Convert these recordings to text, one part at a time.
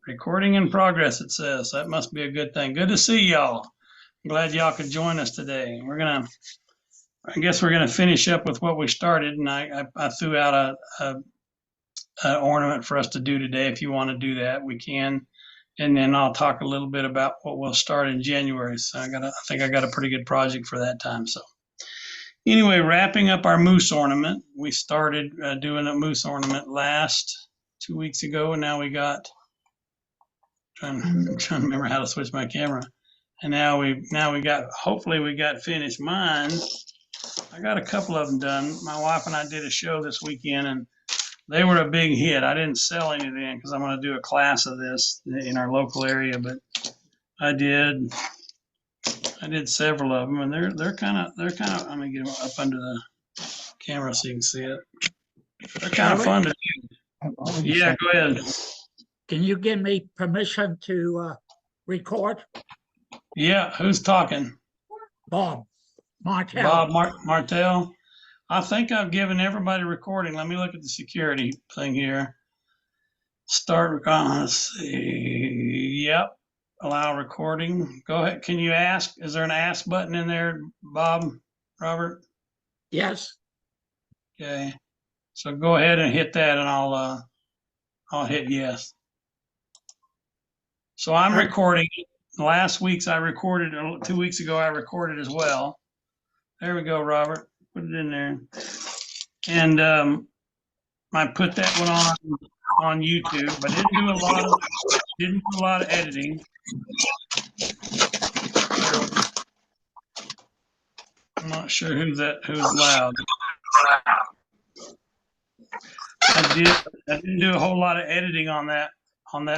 Recording in progress, it says. That must be a good thing. Good to see y'all. I'm glad y'all could join us today. I guess we're gonna finish up with what we started, and I threw out a ornament for us to do today. If you want to do that, we can. And then I'll talk a little bit about what we'll start in January. So I think I got a pretty good project for that time. So anyway, wrapping up our moose ornament. We started doing a moose ornament last 2 weeks ago, and now we got I'm trying to remember how to switch my camera. And now we got, hopefully we got finished. Mine, I got a couple of them done. My wife and I did a show this weekend, and they were a big hit. I didn't sell any of them because I'm going to do a class of this in our local area, but I did several of them, and they're kind of. I'm gonna get them up under the camera so you can see it. They're kind of fun to do. Yeah, go ahead. Can you give me permission to record? Yeah, who's talking? Bob Martell. Bob Martell. I think I've given everybody recording. Let me look at the security thing here. Start recording. Let's see. Yep. Allow recording. Go ahead. Can you ask? Is there an ask button in there, Bob, Robert? Yes. Okay. So go ahead and hit that, and I'll hit yes. So I'm recording. Last week's I recorded. 2 weeks ago I recorded as well. There we go, Robert. Put it in there. And I put that one on YouTube, but didn't do a lot of editing. I'm not sure who's loud. I didn't do a whole lot of editing on that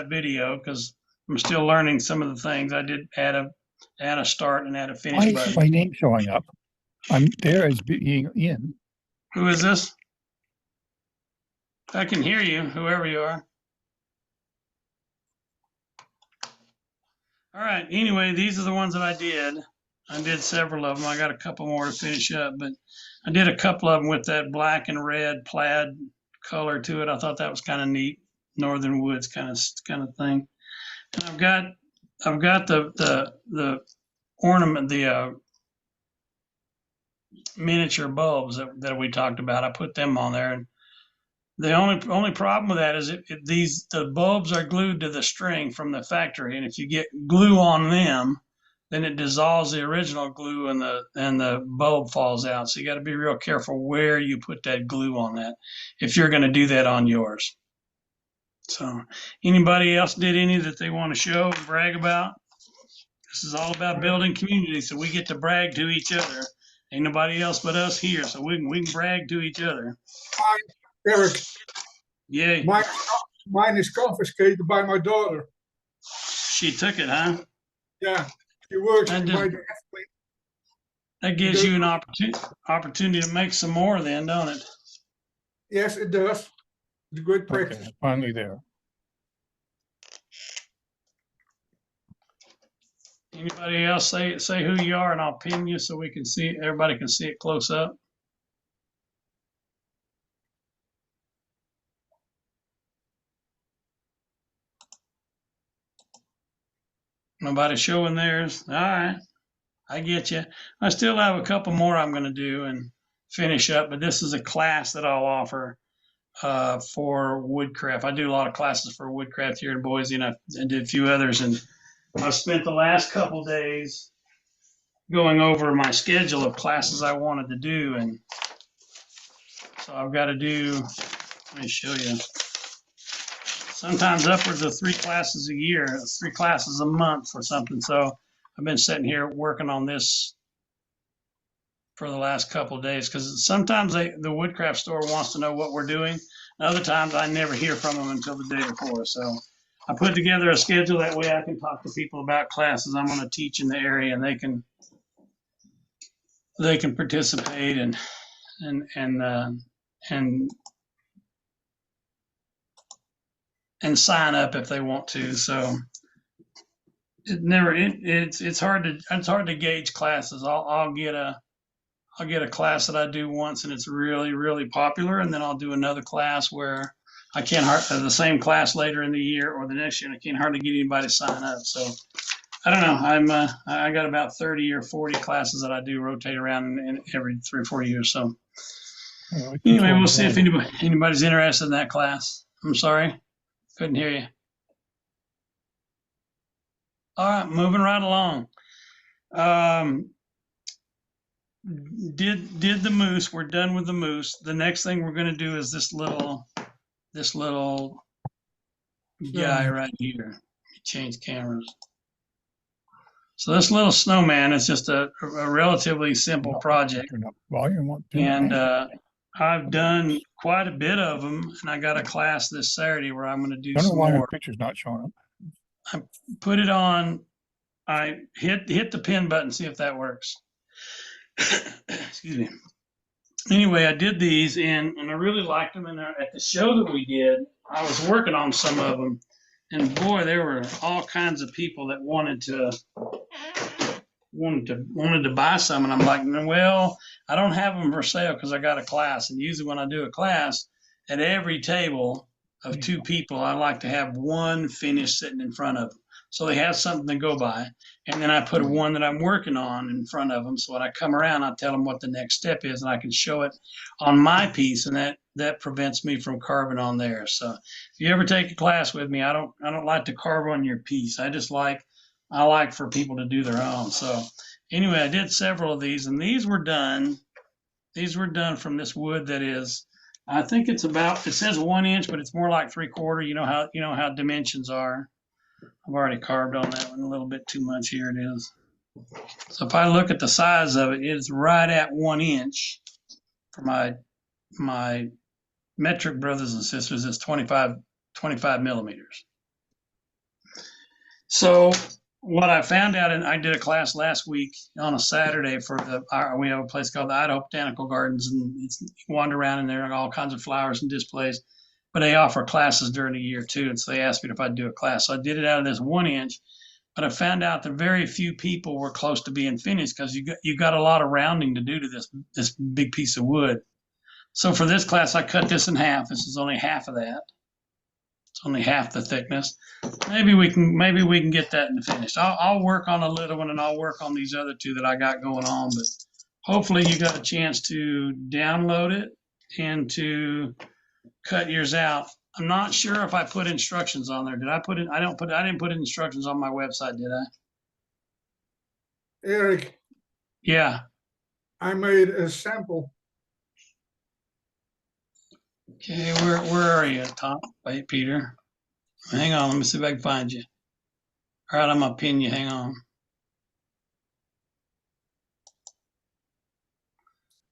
video because I'm still learning some of the things. I did add a start and add a finish button. Why is my name showing up? I'm there as being in. Who is this? I can hear you, whoever you are. All right. Anyway, these are the ones that I did. I did several of them. I got a couple more to finish up, but I did a couple of them with that black and red plaid color to it. I thought that was kind of neat, Northern Woods kind of thing. And I've got the ornament, the miniature bulbs that we talked about. I put them on there, and the only problem with that is the bulbs are glued to the string from the factory, and if you get glue on them, then it dissolves the original glue and the bulb falls out. So you got to be real careful where you put that glue on that if you're going to do that on yours. So anybody else did any that they want to show and brag about? This is all about building community, so we get to brag to each other. Ain't nobody else but us here, so we can brag to each other. Eric. Yeah. Mine is confiscated by my daughter. She took it, huh? Yeah. She works by the athlete. That gives you an opportunity to make some more then, don't it? Yes, it does. It's a good practice. Okay, finally there. Anybody else say who you are, and I'll pin you so we can see, everybody can see it close up. Nobody showing theirs. All right, I get you. I still have a couple more I'm going to do and finish up, but this is a class that I'll offer for woodcraft. I do a lot of classes for woodcraft here in Boise, and I did a few others, and I've spent the last couple days going over my schedule of classes I wanted to do, and so I've got to do, let me show you, sometimes upwards of 3 classes a year, 3 classes a month or something. So I've been sitting here working on this for the last couple of days because sometimes the woodcraft store wants to know what we're doing. And other times I never hear from them until the day before. So I put together a schedule, that way I can talk to people about classes I'm going to teach in the area, and they can participate and sign up if they want to. So it's hard to gauge classes. I'll get a class that I do once and it's really, really popular, and then I'll do another class where I can't the same class later in the year or the next year, and I can't hardly get anybody to sign up. So I don't know. I got about 30 or 40 classes that I do rotate around in every 3 or 4 years. So anyway, we'll see if anybody's interested in that class. I'm sorry, couldn't hear you. All right, moving right along. Did the moose. We're done with the moose. The next thing we're going to do is this little guy right here. Change cameras. So this little snowman is just a relatively simple project, and I've done quite a bit of them, and I got a class this Saturday where I'm going to do some more. Picture's not showing up. I put it on. I hit the pin button, see if that works. Excuse me. Anyway, I did these, and I really liked them. And at the show that we did, I was working on some of them, and boy, there were all kinds of people that wanted to buy some, and I'm like, well, I don't have them for sale because I got a class, and usually when I do a class, at every table of 2 people, I like to have one finished sitting in front of them, so they have something to go by, and then I put one that I'm working on in front of them, so when I come around, I tell them what the next step is, and I can show it on my piece, and that prevents me from carving on theirs. So if you ever take a class with me, I don't like to carve on your piece. I like for people to do their own. So anyway, I did several of these, and these were done from this wood that is, I think it says 1 inch, but it's more like 3/4. You know how dimensions are. I've already carved on that one a little bit too much. Here it is. So if I look at the size of it, it's right at 1 inch. For my metric brothers and sisters, it's 25 millimeters. So what I found out, and I did a class last week on a Saturday we have a place called the Idaho Botanical Gardens, and you wander around in there and all kinds of flowers and displays, but they offer classes during the year too. And so they asked me if I'd do a class. So I did it out of this 1 inch, but I found out that very few people were close to being finished because you got a lot of rounding to do to this big piece of wood. So for this class, I cut this in half. This is only half of that. It's only half the thickness. Maybe we can get that in the finish. I'll work on a little one, and I'll work on these other 2 that I got going on. But hopefully you got a chance to download it and to cut yours out. I'm not sure if I put instructions on there. Did I put it? I didn't put instructions on my website, did I? Eric, Yeah. I made a sample. Okay, where are you, Tom? Wait, Peter. Hang on, let me see if I can find you. All right, I'm gonna pin you. Hang on.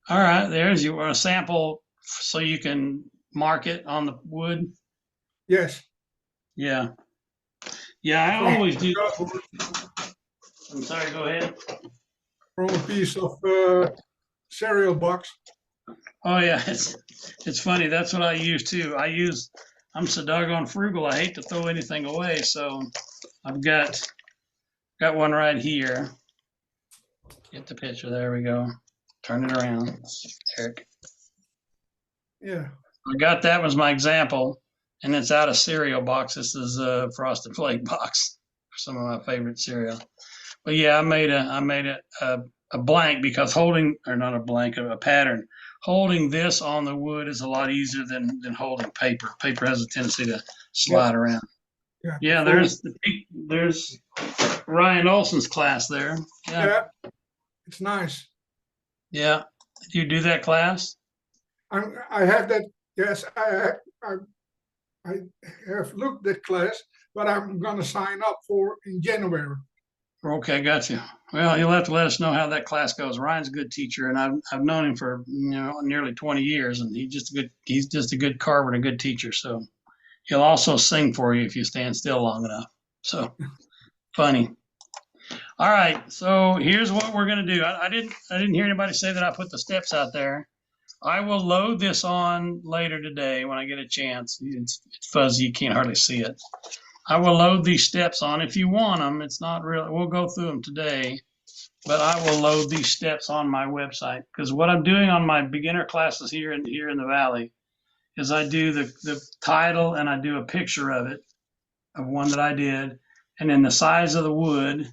All right, there's your sample, so you can mark it on the wood. Yes. Yeah, I always do. I'm sorry. Go ahead. From a piece of cereal box. Oh yeah, it's funny. That's what I use too. I'm so doggone frugal. I hate to throw anything away, so I've got one right here. Get the picture. There we go. Turn it around, Eric. Yeah. I got that was my example, and it's out of cereal box. This is a Frosted Flake box for some of my favorite cereal. But yeah, I made a blank because not a blank, a pattern. Holding this on the wood is a lot easier than holding paper. Paper has a tendency to slide around. Yeah, there's Ryan Olson's class there. Yeah, it's nice. Yeah, did you do that class? I have that. Yes, I have looked at class, but I'm gonna sign up for in January. Okay, got you. Well, you'll have to let us know how that class goes. Ryan's a good teacher, and I've known him for nearly 20 years, and he's just a good carver and a good teacher. So he'll also sing for you if you stand still long enough. So funny. All right, so here's what we're gonna do. I didn't hear anybody say that I put the steps out there. I will load this on later today when I get a chance. It's fuzzy, you can't hardly see it. I will load these steps on if you want them. It's not really, we'll go through them today, but I will load these steps on my website because what I'm doing on my beginner classes here in the Valley is I do the title and I do a picture of it, of one that I did, and then the size of the wood,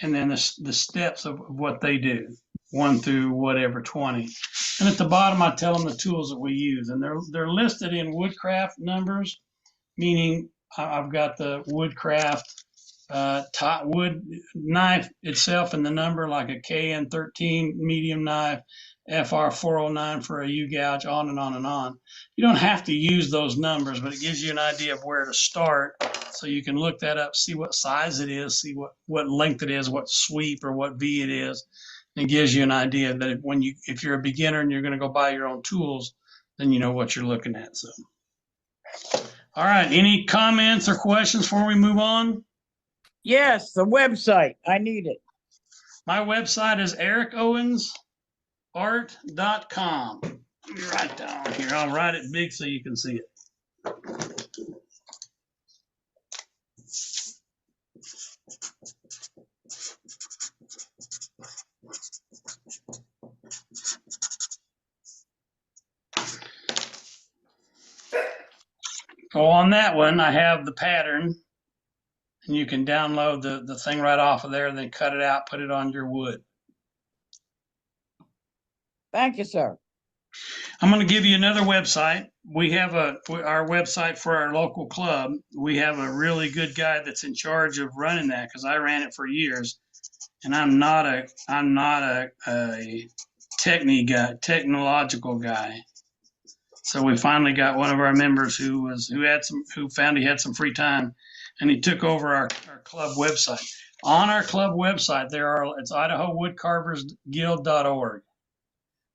and then the steps of what they do, 1 through whatever 20. And at the bottom, I tell them the tools that we use, and they're listed in woodcraft numbers, meaning I've got the woodcraft wood knife itself and the number, like a KN13 medium knife, FR 409 for a U gouge, on and on and on. You don't have to use those numbers, but it gives you an idea of where to start, so you can look that up, see what size it is, see what length it is, what sweep or what V it is. And it gives you an idea that if you're a beginner and you're going to go buy your own tools, then you know what you're looking at. So, all right, any comments or questions before we move on? Yes, the website. I need it. My website is ericowensart.com. Let me write down here. I'll write it big so you can see it. So on that one, I have the pattern, and you can download the thing right off of there, and then cut it out, put it on your wood. Thank you, sir. I'm going to give you another website. We have our website for our local club. We have a really good guy that's in charge of running that, because I ran it for years, and I'm not a technological guy. So we finally got one of our members who found he had some free time, and he took over our club website. On our club website, it's IdahoWoodcarversGuild.org.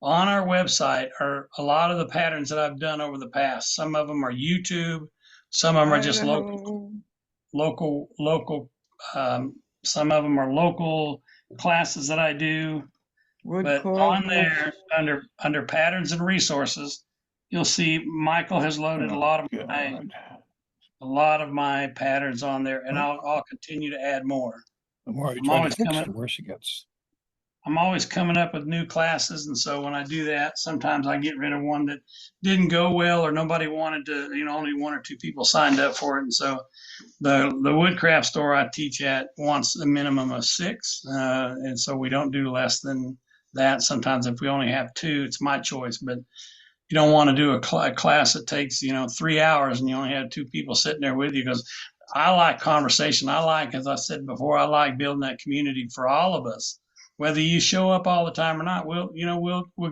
On our website are a lot of the patterns that I've done over the past. Some of them are YouTube, some of them are just local. Some of them are local classes that I do. But on there, under patterns and resources, you'll see Michael has loaded a lot of my patterns on there, and I'll continue to add more. The more I try to fix it, the worse it gets. I'm always coming up with new classes, and so when I do that, sometimes I get rid of one that didn't go well or nobody wanted to, only 1 or 2 people signed up for it. And so the woodcraft store I teach at wants a minimum of 6, and so we don't do less than that. Sometimes if we only have 2, it's my choice, but you don't want to do a class that takes 3 hours and you only have 2 people sitting there with you, because I like conversation. As I said before, I like building that community for all of us. Whether you show up all the time or not, we'll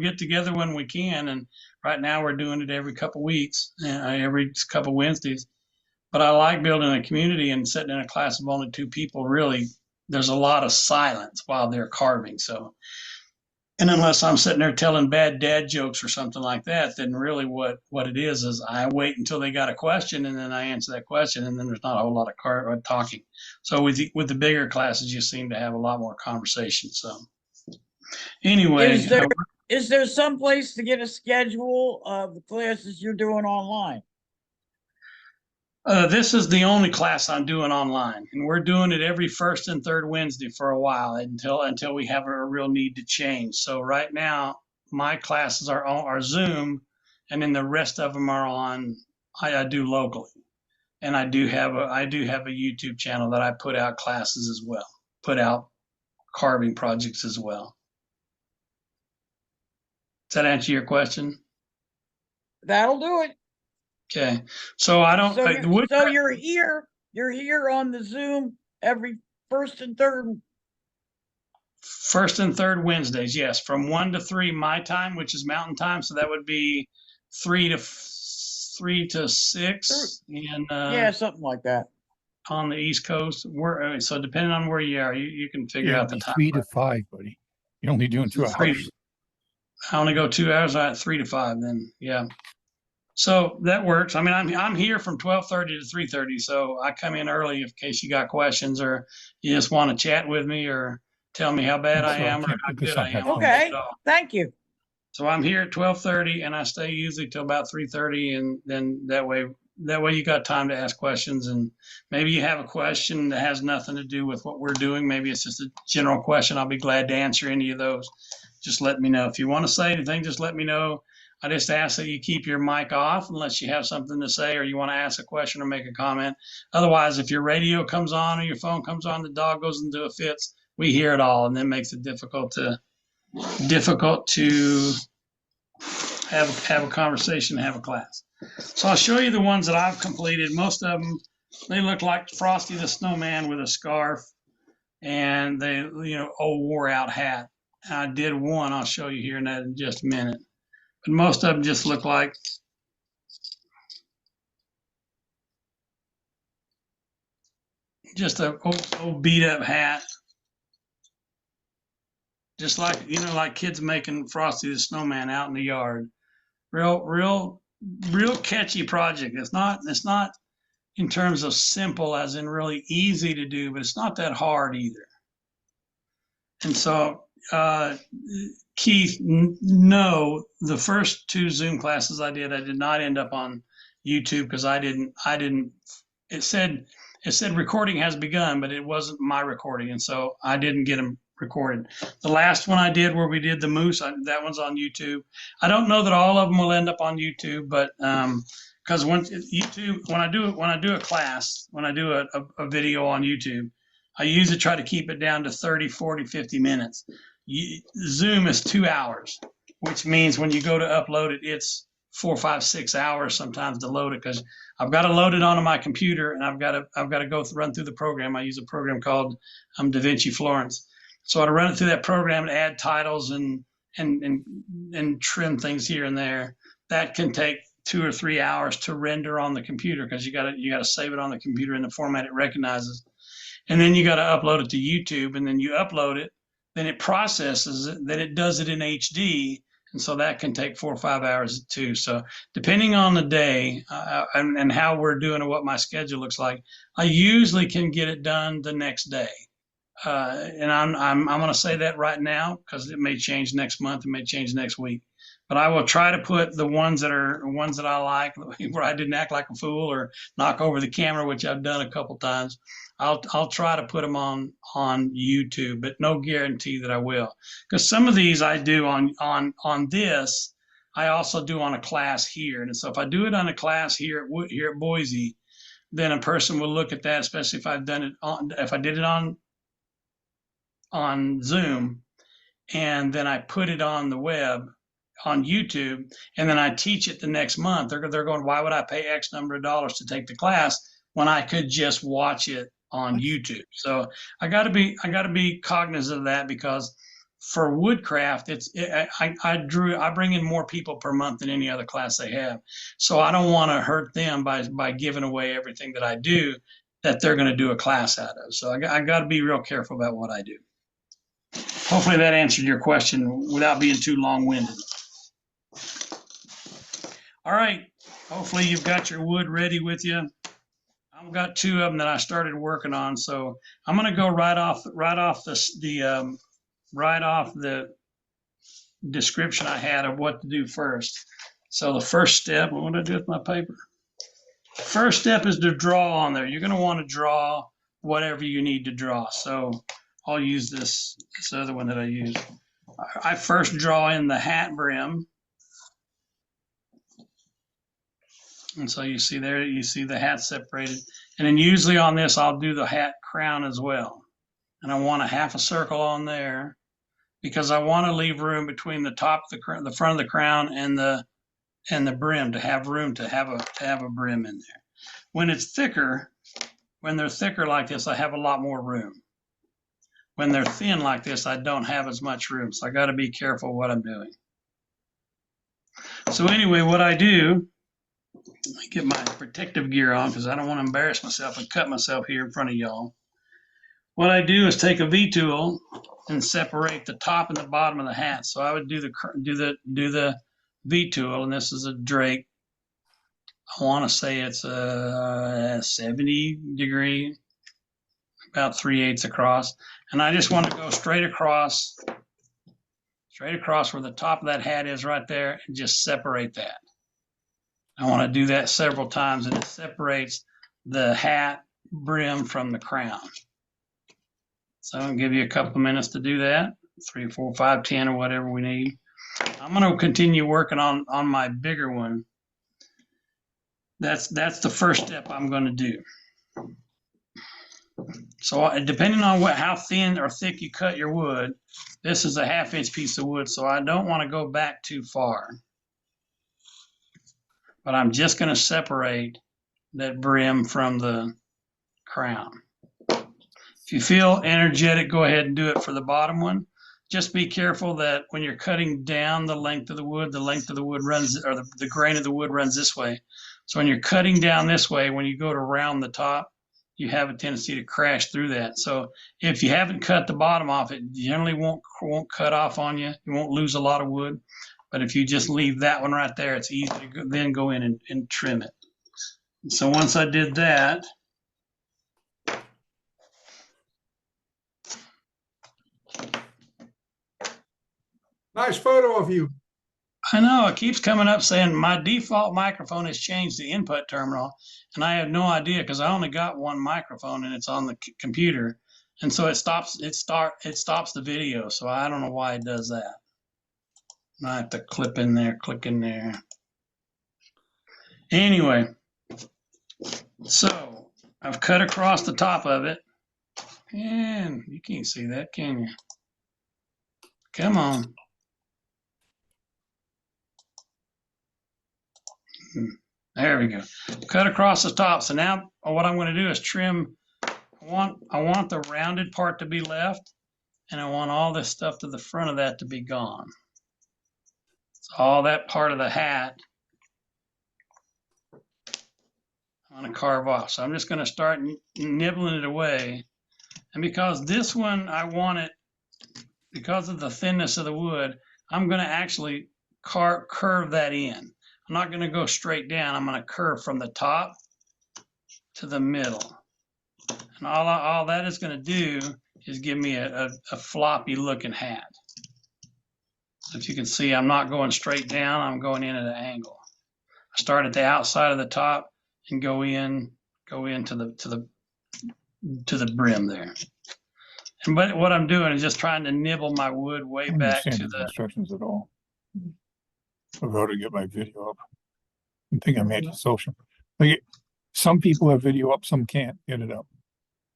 get together when we can. And right now we're doing it every couple weeks, every couple Wednesdays. But I like building a community, and sitting in a class of only 2 people, really, there's a lot of silence while they're carving. So, and unless I'm sitting there telling bad dad jokes or something like that, then really what it is I wait until they got a question, and then I answer that question, and then there's not a whole lot of talking. So with the bigger classes, you seem to have a lot more conversation. So anyway, is there some place to get a schedule of the classes you're doing online? This is the only class I'm doing online, and we're doing it every first and third Wednesday for a while until we have a real need to change. So right now, my classes are Zoom, and then the rest of them are on. I do locally, and I do have a YouTube channel that I put out classes as well, put out carving projects as well. Does that answer your question? That'll do it. Okay, so I don't. So you're here on the Zoom every first and third Wednesdays, yes, from 1 to 3 my time, which is Mountain Time. So that would be 3 to 6, and yeah, something like that on the East Coast. So depending on where you are, you can figure out the time. 3 to 5, buddy. You're only doing 2 hours. I only go 2 hours. 3 to 5. Then yeah. So that works. I mean, I'm here from 12:30 to 3:30, so I come in early in case you got questions or you just want to chat with me or tell me how bad I am or how good I am. Okay, thank you. So I'm here at 12:30, and I stay usually till about 3:30, and then that way you got time to ask questions, and maybe you have a question that has nothing to do with what we're doing. Maybe it's just a general question. I'll be glad to answer any of those. just let me know. If you want to say anything, just let me know. I just ask that you keep your mic off unless you have something to say or you want to ask a question or make a comment. Otherwise, if your radio comes on or your phone comes on, the dog goes into a fits, we hear it all, and then makes it difficult to have a conversation, have a class. So I'll show you the ones that I've completed. Most of them, they look like Frosty the Snowman with a scarf and they, old wore out hat. I did one, I'll show you here in just a minute. But most of them just look like just a old beat up hat. Just like, like kids making Frosty the Snowman out in the yard. Real catchy project. It's not in terms of simple as in really easy to do, but it's not that hard either. And so, Keith, no, the first 2 Zoom classes I did not end up on YouTube because I didn't, it said recording has begun, but it wasn't my recording. And so I didn't get them recorded. The last one I did where we did the moose, that one's on YouTube. I don't know that all of them will end up on YouTube, but, because when I do a class, when I do a video on YouTube, I usually try to keep it down to 30, 40, 50 minutes. Zoom is 2 hours, which means when you go to upload it, it's 4, 5, 6 hours sometimes to load it because I've got to load it onto my computer and I've got to run through the program. I use a program called DaVinci Florence. So I run it through that program and add titles and trim things here and there. That can take 2 or 3 hours to render on the computer because you got to save it on the computer in the format it recognizes. And then you got to upload it to YouTube, and then you upload it, then it processes it, then it does it in HD, and so that can take 4 or 5 hours too. So depending on the day and how we're doing and what my schedule looks like, I usually can get it done the next day. And I'm going to say that right now because it may change next month, it may change next week. But I will try to put the ones that I like, where I didn't act like a fool or knock over the camera, which I've done a couple times. I'll try to put them on YouTube, but no guarantee that I will. Because some of these I do on this, I also do on a class here. And so if I do it on a class here at Boise, then a person will look at that, especially if I did it on Zoom, and then I put it on the web on YouTube, and then I teach it the next month. They're going, why would I pay X number of dollars to take the class when I could just watch it on YouTube? So I got to be cognizant of that because for woodcraft, I bring in more people per month than any other class they have. So I don't want to hurt them by giving away everything that I do that they're going to do a class out of. So I got to be real careful about what I do. Hopefully that answered your question without being too long-winded. All right, hopefully you've got your wood ready with you. I've got 2 of them that I started working on, so I'm going to go right off the description I had of what to do first. So the first step, what do I do with my paper? First step is to draw on there. You're going to want to draw whatever you need to draw. So I'll use this other one that I use. I first draw in the hat brim. And so you see there, you see the hat separated. And then usually on this, I'll do the hat crown as well. And I want a half a circle on there because I want to leave room between the top of the front of the crown and the brim to have room to have a brim in there. When they're thicker like this, I have a lot more room. When they're thin like this, I don't have as much room. So I got to be careful what I'm doing. So anyway, what I do, I get my protective gear on because I don't want to embarrass myself and cut myself here in front of y'all. What I do is take a V-tool and separate the top and the bottom of the hat. So I would do the V-tool, and this is a Drake. I want to say it's a 70 degree, about 3/8 across. And I just want to go straight across where the top of that hat is right there and just separate that. I want to do that several times, and it separates the hat brim from the crown. So I'll give you a couple of minutes to do that. 3, 4, 5, 10, or whatever we need. I'm going to continue working on my bigger one. That's the first step I'm going to do. So depending on how thin or thick you cut your wood, this is a 1/2 inch piece of wood, so I don't want to go back too far. But I'm just going to separate that brim from the crown. If you feel energetic, go ahead and do it for the bottom one. Just be careful that when you're cutting down the length of the wood runs, or the grain of the wood runs this way. So when you're cutting down this way, when you go to round the top, you have a tendency to crash through that. So if you haven't cut the bottom off, it generally won't cut off on you. You won't lose a lot of wood. But if you just leave that one right there, it's easy to then go in and trim it. So once I did that, Nice photo of you. I know it keeps coming up saying my default microphone has changed the input terminal, and I have no idea because I only got one microphone and it's on the computer, and so it stops the video. So I don't know why it does that. I have to click in there. Anyway, so I've cut across the top of it, and you can't see that, can you? Come on. There we go. Cut across the top. So now what I'm going to do is trim. I want the rounded part to be left, and I want all this stuff to the front of that to be gone. So all that part of the hat I'm going to carve off. So I'm just going to start nibbling it away. And because this one, I want it, because of the thinness of the wood, I'm going to actually curve that in. I'm not going to go straight down. I'm going to curve from the top to the middle. And all that is going to do is give me a floppy looking hat. So if you can see, I'm not going straight down. I'm going in at an angle. I start at the outside of the top and go into the brim there. And but what I'm doing is just trying to nibble my wood way back to the instructions at all of how to get my video up. I think I'm anti-social. Like, some people have video up, some can't get it up,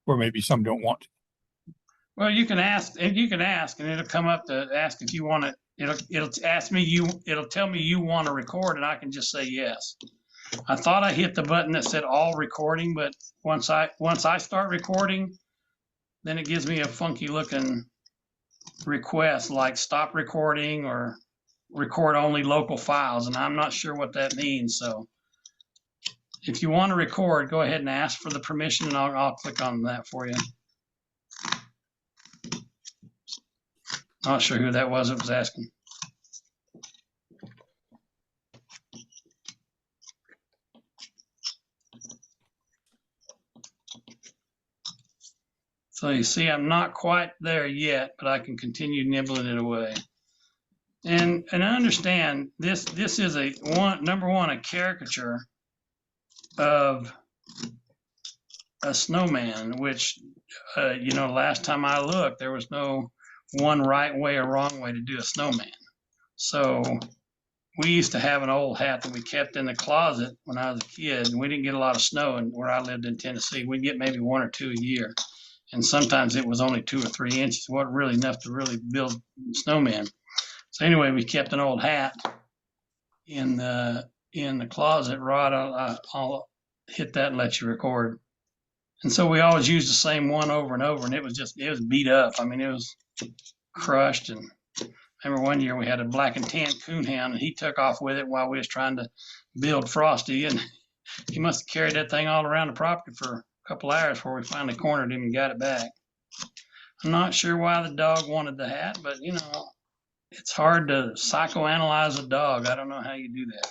or maybe some don't want to. Well, you can ask, and it'll come up to ask if you want to. It'll ask me it'll tell me you want to record, and I can just say yes. I thought I hit the button that said all recording, but once I start recording, then it gives me a funky looking request like stop recording or record only local files, and I'm not sure what that means. So if you want to record, go ahead and ask for the permission, and I'll click on that for you. Not sure who that was asking. So you see, I'm not quite there yet, but I can continue nibbling it away. And I understand this is number one, a caricature of a snowman, which, last time I looked, there was no one right way or wrong way to do a snowman. So we used to have an old hat that we kept in the closet when I was a kid, and we didn't get a lot of snow where I lived in Tennessee. We'd get maybe 1 or 2 a year. And sometimes it was only 2 or 3 inches. It wasn't really enough to really build snowmen. So anyway, we kept an old hat in the closet. Rod, I'll hit that and let you record. And so we always used the same one over and over, and it was beat up. I mean, it was crushed. And I remember one year we had a black and tan coonhound, and he took off with it while we was trying to build Frosty, and he must have carried that thing all around the property for a couple hours before we finally cornered him and got it back. I'm not sure why the dog wanted the hat, but it's hard to psychoanalyze a dog. I don't know how you do that.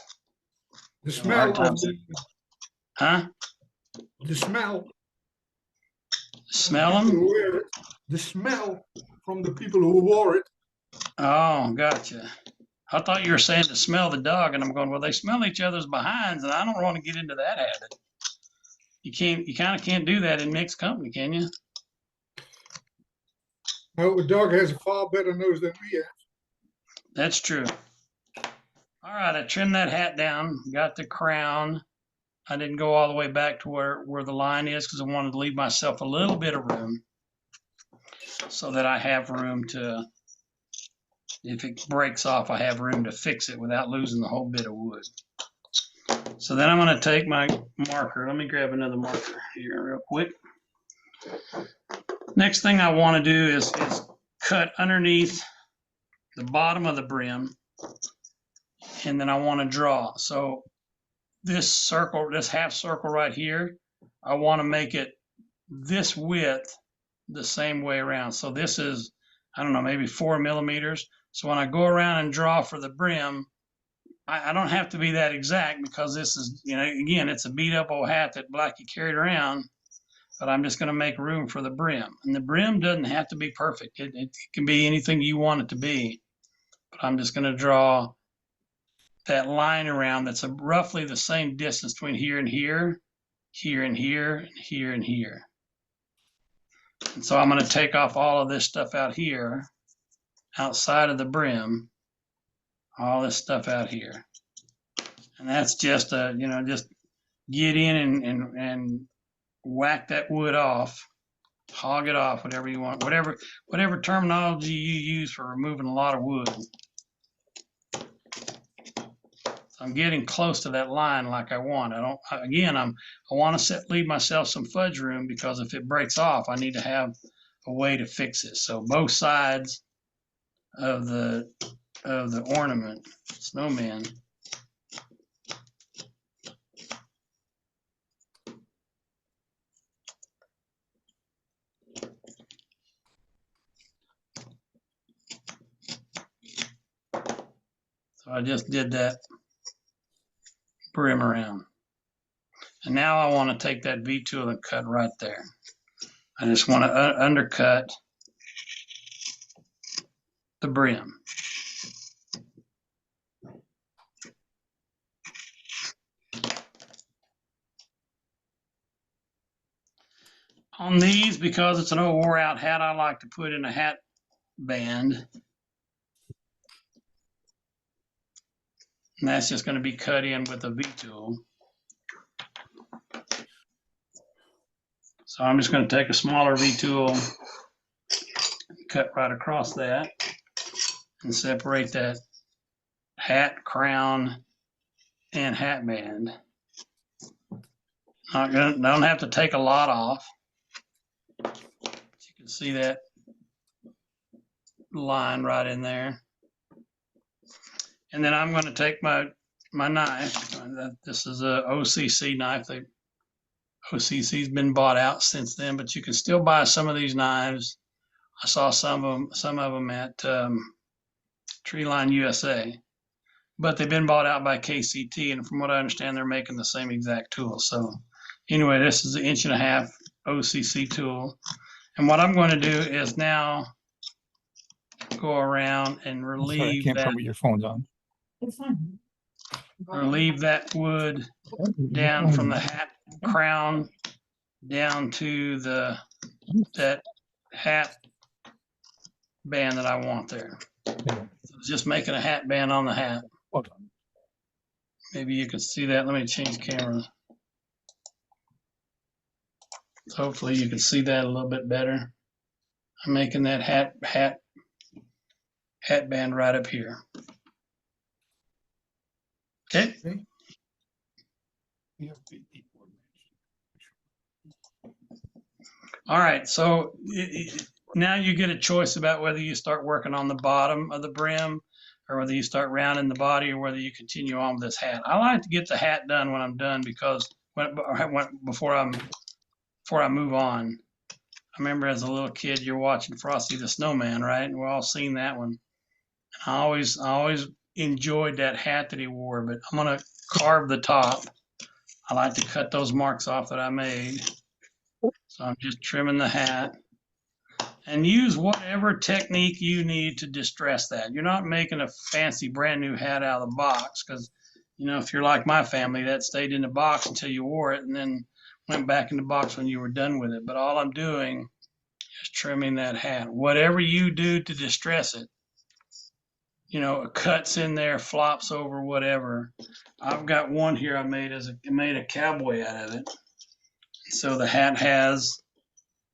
The smell. Huh? The smell. Smell them? The smell from the people who wore it. Oh, gotcha. I thought you were saying to smell the dog, and I'm going, well, they smell each other's behinds, and I don't want to get into that habit. You kind of can't do that in mixed company, can you? No, the dog has a far better nose than we have. That's true. All right, I trimmed that hat down, got the crown. I didn't go all the way back to where the line is because I wanted to leave myself a little bit of room so that I have room to, if it breaks off, I have room to fix it without losing the whole bit of wood. So then I'm going to take my marker. Let me grab another marker here real quick. Next thing I want to do is cut underneath the bottom of the brim, and then I want to draw. So this circle, this half circle right here, I want to make it this width the same way around. So this is, I don't know, maybe 4 millimeters. So when I go around and draw for the brim, I don't have to be that exact because this is, you know, again, it's a beat up old hat that Blackie carried around, but I'm just going to make room for the brim. And the brim doesn't have to be perfect. It can be anything you want it to be. But I'm just going to draw that line around that's roughly the same distance between here and here, here and here, and here and here. And so I'm going to take off all of this stuff out here, outside of the brim, all this stuff out here. And that's just a, you know, just get in and whack that wood off, hog it off, whatever you want, whatever terminology you use for removing a lot of wood. I'm getting close to that line like I want. I want to leave myself some fudge room because if it breaks off, I need to have a way to fix it. So both sides of the ornament, snowman, so I just did that brim around. And now I want to take that V tool and cut right there. I just want to undercut the brim. On these, because it's an old wore out hat, I like to put in a hat band. And that's just going to be cut in with a V tool. So I'm just going to take a smaller V tool and cut right across that and separate that hat, crown, and hat band. Don't have to take a lot off. You can see that line right in there. And then I'm going to take my knife. This is a OCC knife. OCC's been bought out since then, but you can still buy some of these knives. I saw some of them at Treeline USA, but they've been bought out by KCT, and from what I understand, they're making the same exact tool. So anyway, this is an 1.5" OCC tool. And what I'm going to do is now go around and relieve Can't that. put your phones on. It's fine. Relieve that wood down from the hat crown down to that hat band that I want there. Yeah. So just making a hat band on the hat. Well done. Maybe you can see that. Let me change cameras. So hopefully you can see that a little bit better. I'm making that hat band right up here. Okay. All right. So now you get a choice about whether you start working on the bottom of the brim or whether you start rounding the body or whether you continue on with this hat. I like to get the hat done when I'm done because before I move on. I remember as a little kid, you're watching Frosty the Snowman, right? And we're all seen that one. I always enjoyed that hat that he wore, but I'm going to carve the top. I like to cut those marks off that I made. So I'm just trimming the hat. And use whatever technique you need to distress that. You're not making a fancy brand new hat out of the box because, you know, if you're like my family, that stayed in the box until you wore it and then went back in the box when you were done with it. But all I'm doing Just trimming that hat. Whatever you do to distress it, you know, it cuts in there, flops over, whatever. I've got one here I made made a cowboy out of it. So the hat has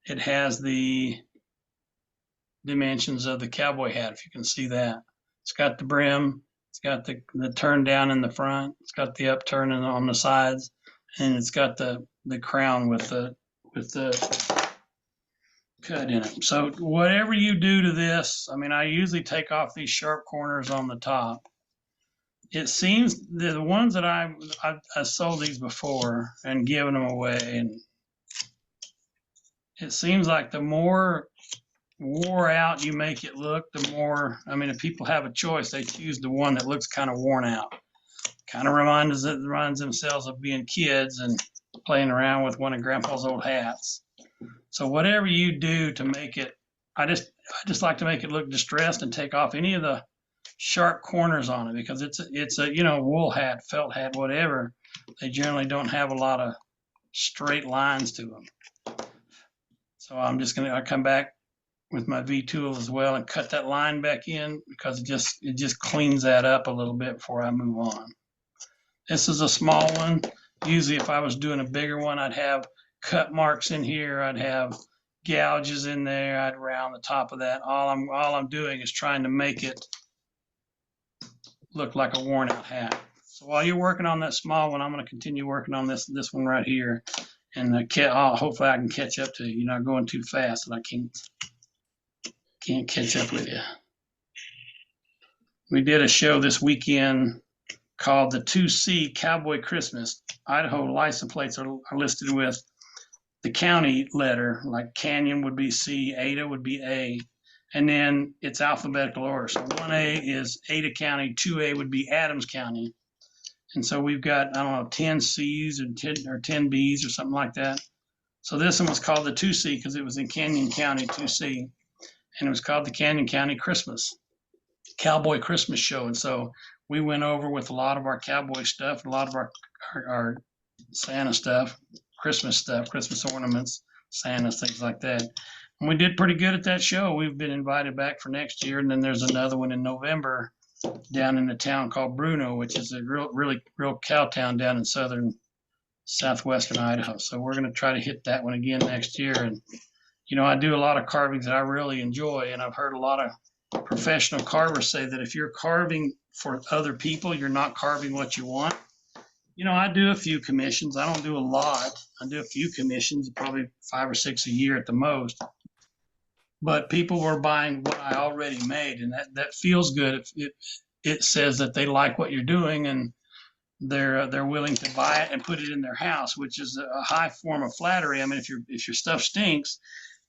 the dimensions of the cowboy hat, if you can see that. It's got the brim, it's got the turn down in the front, it's got the upturn on the sides, and it's got the crown with the cut in it. So whatever you do to this, I mean, I usually take off these sharp corners on the top. It seems the ones that I sold these before and given them away, and it seems like the more wore out you make it look, the more, I mean, if people have a choice, they choose the one that looks kind of worn out. Kind of reminds themselves of being kids and playing around with one of Grandpa's old hats. So whatever you do to make it, I just like to make it look distressed and take off any of the sharp corners on it, because it's a you know, wool hat, felt hat, whatever. They generally don't have a lot of straight lines to them. So I come back with my V tool as well and cut that line back in, because it just cleans that up a little bit before I move on. This is a small one. Usually if I was doing a bigger one, I'd have cut marks in here, I'd have gouges in there, I'd round the top of that. All I'm doing is trying to make it look like a worn out hat. So while you're working on that small one, I'm going to continue working on this one right here, and hopefully I can catch up to you. You're not going too fast, and I can't catch up with you. We did a show this weekend called the 2C Cowboy Christmas. Idaho license plates are listed with the county letter, like Canyon would be C, Ada would be A, and then it's alphabetical order. So 1A is Ada County, 2A would be Adams County. And so we've got, I don't know, 10 C's or 10 B's or something like that. So this one was called the 2C because it was in Canyon County, 2C. And it was called the Canyon County Cowboy Christmas Show. And so we went over with a lot of our cowboy stuff, a lot of our Santa stuff, Christmas ornaments, Santas, things like that. And we did pretty good at that show. We've been invited back for next year. And then there's another one in November down in a town called Bruno, which is a real cow town down in southwestern Idaho. So we're going to try to hit that one again next year. And, you know, I do a lot of carvings that I really enjoy. And I've heard a lot of professional carvers say that if you're carving for other people, you're not carving what you want. You know, I do a few commissions. I don't do a lot. I do a few commissions, probably 5 or 6 a year at the most. But people were buying what I already made, and that feels good. It says that they like what you're doing, and they're willing to buy it and put it in their house, which is a high form of flattery. I mean, if your stuff stinks,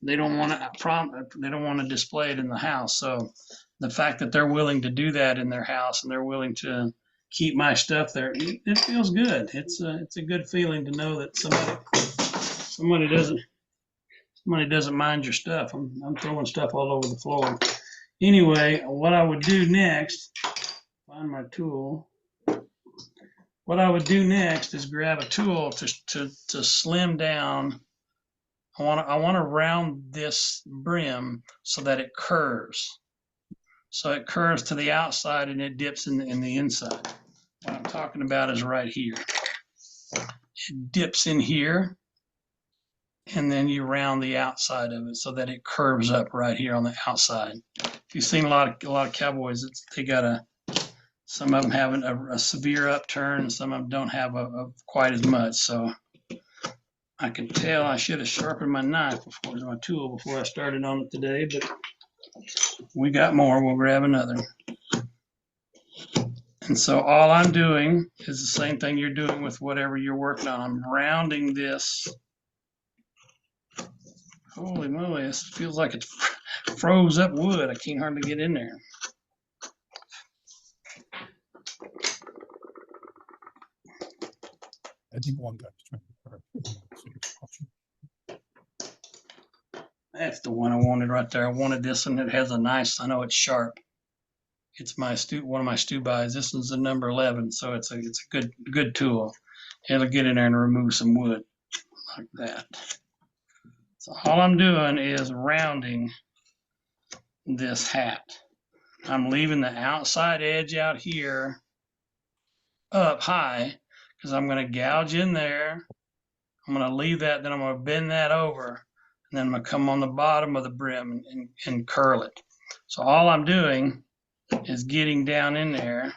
they don't want to display it in the house. So the fact that they're willing to do that in their house and they're willing to keep my stuff there, it feels good. It's a good feeling to know that somebody doesn't mind your stuff. I'm throwing stuff all over the floor. Anyway, what I would do next, find my tool. What I would do next is grab a tool to slim down. I want to round this brim so that it curves. So it curves to the outside and it dips in the inside. What I'm talking about is right here. It dips in here, and then you round the outside of it so that it curves up right here on the outside. If you've seen a lot of cowboys, some of them have a severe upturn, and some of them don't have quite as much. So I can tell I should have sharpened my tool before I started on it today, but we got more. We'll grab another. And so all I'm doing is the same thing you're doing with whatever you're working on. I'm rounding this. Holy moly, this feels like it's froze up wood. I can't hardly get in there. I think one guy's trying to carve. That's the one I wanted right there. I wanted this one that has a nice, I know it's sharp. It's one of my stew buys. This one's the number 11, so it's a good tool. It'll get in there and remove some wood like that. So all I'm doing is rounding this hat. I'm leaving the outside edge out here up high because I'm going to gouge in there. I'm going to leave that, then I'm going to bend that over, and then I'm going to come on the bottom of the brim and curl it. So all I'm doing is getting down in there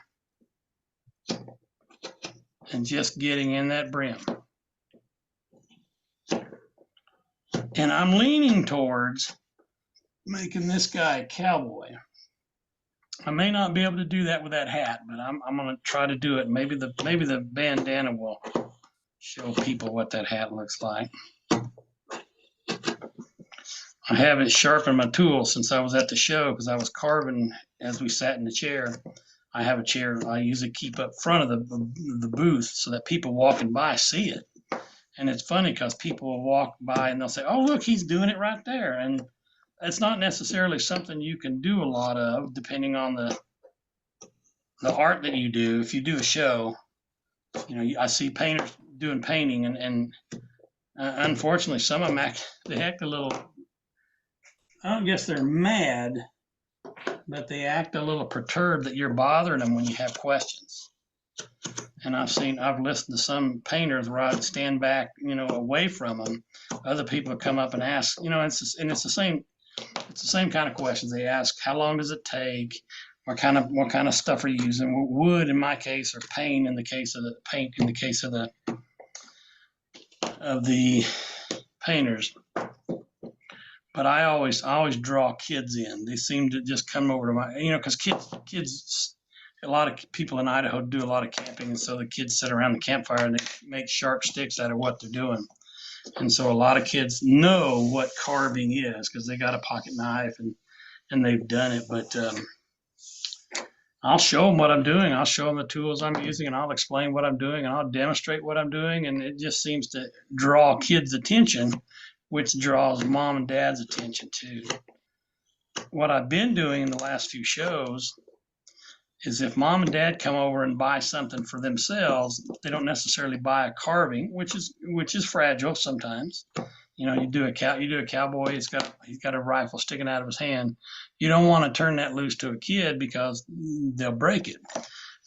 and just getting in that brim. And I'm leaning towards making this guy a cowboy. I may not be able to do that with that hat, but I'm going to try to do it. Maybe the bandana will show people what that hat looks like. I haven't sharpened my tool since I was at the show because I was carving as we sat in the chair. I have a chair I usually keep up front of the booth so that people walking by see it. And it's funny because people will walk by and they'll say, "Oh, look, he's doing it right there." And it's not necessarily something you can do a lot of depending on the art that you do. If you do a show, I see painters doing painting and unfortunately some of them they act a little, I don't guess they're mad, but they act a little perturbed that you're bothering them when you have questions. And I've listened to some painters where I'd stand back, away from them. Other people come up and ask, it's the same kind of questions they ask. How long does it take? What kind of stuff are you using? Wood in my case, or paint in the case of the painters. But I always draw kids in. They seem to just come over to my, because kids, a lot of people in Idaho do a lot of camping, and so the kids sit around the campfire and they make sharp sticks out of what they're doing. And so a lot of kids know what carving is because they got a pocket knife and they've done it. But I'll show them what I'm doing. I'll show them the tools I'm using, and I'll explain what I'm doing, and I'll demonstrate what I'm doing. And it just seems to draw kids' attention, which draws mom and dad's attention too. What I've been doing in the last few shows is if mom and dad come over and buy something for themselves, they don't necessarily buy a carving, which is fragile sometimes. You do a cowboy, he's got a rifle sticking out of his hand. You don't want to turn that loose to a kid because they'll break it.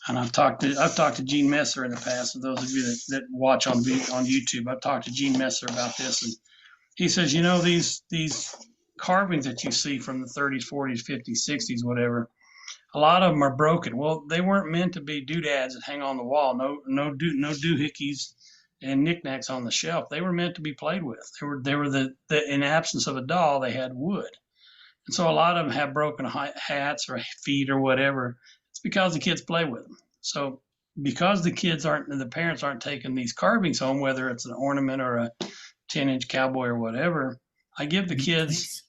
And I've talked to Gene Messer in the past. For those of you that watch on YouTube, I've talked to Gene Messer about this, and he says, these carvings that you see from the 30s, 40s, 50s, 60s, whatever, a lot of them are broken. Well, they weren't meant to be doodads that hang on the wall. No doohickeys and knickknacks on the shelf. They were meant to be played with. They were the in absence of a doll, they had wood. And so a lot of them have broken hats or feet or whatever. It's because the kids play with them. So because the parents aren't taking these carvings home, whether it's an ornament or a 10-inch cowboy or whatever, I give the kids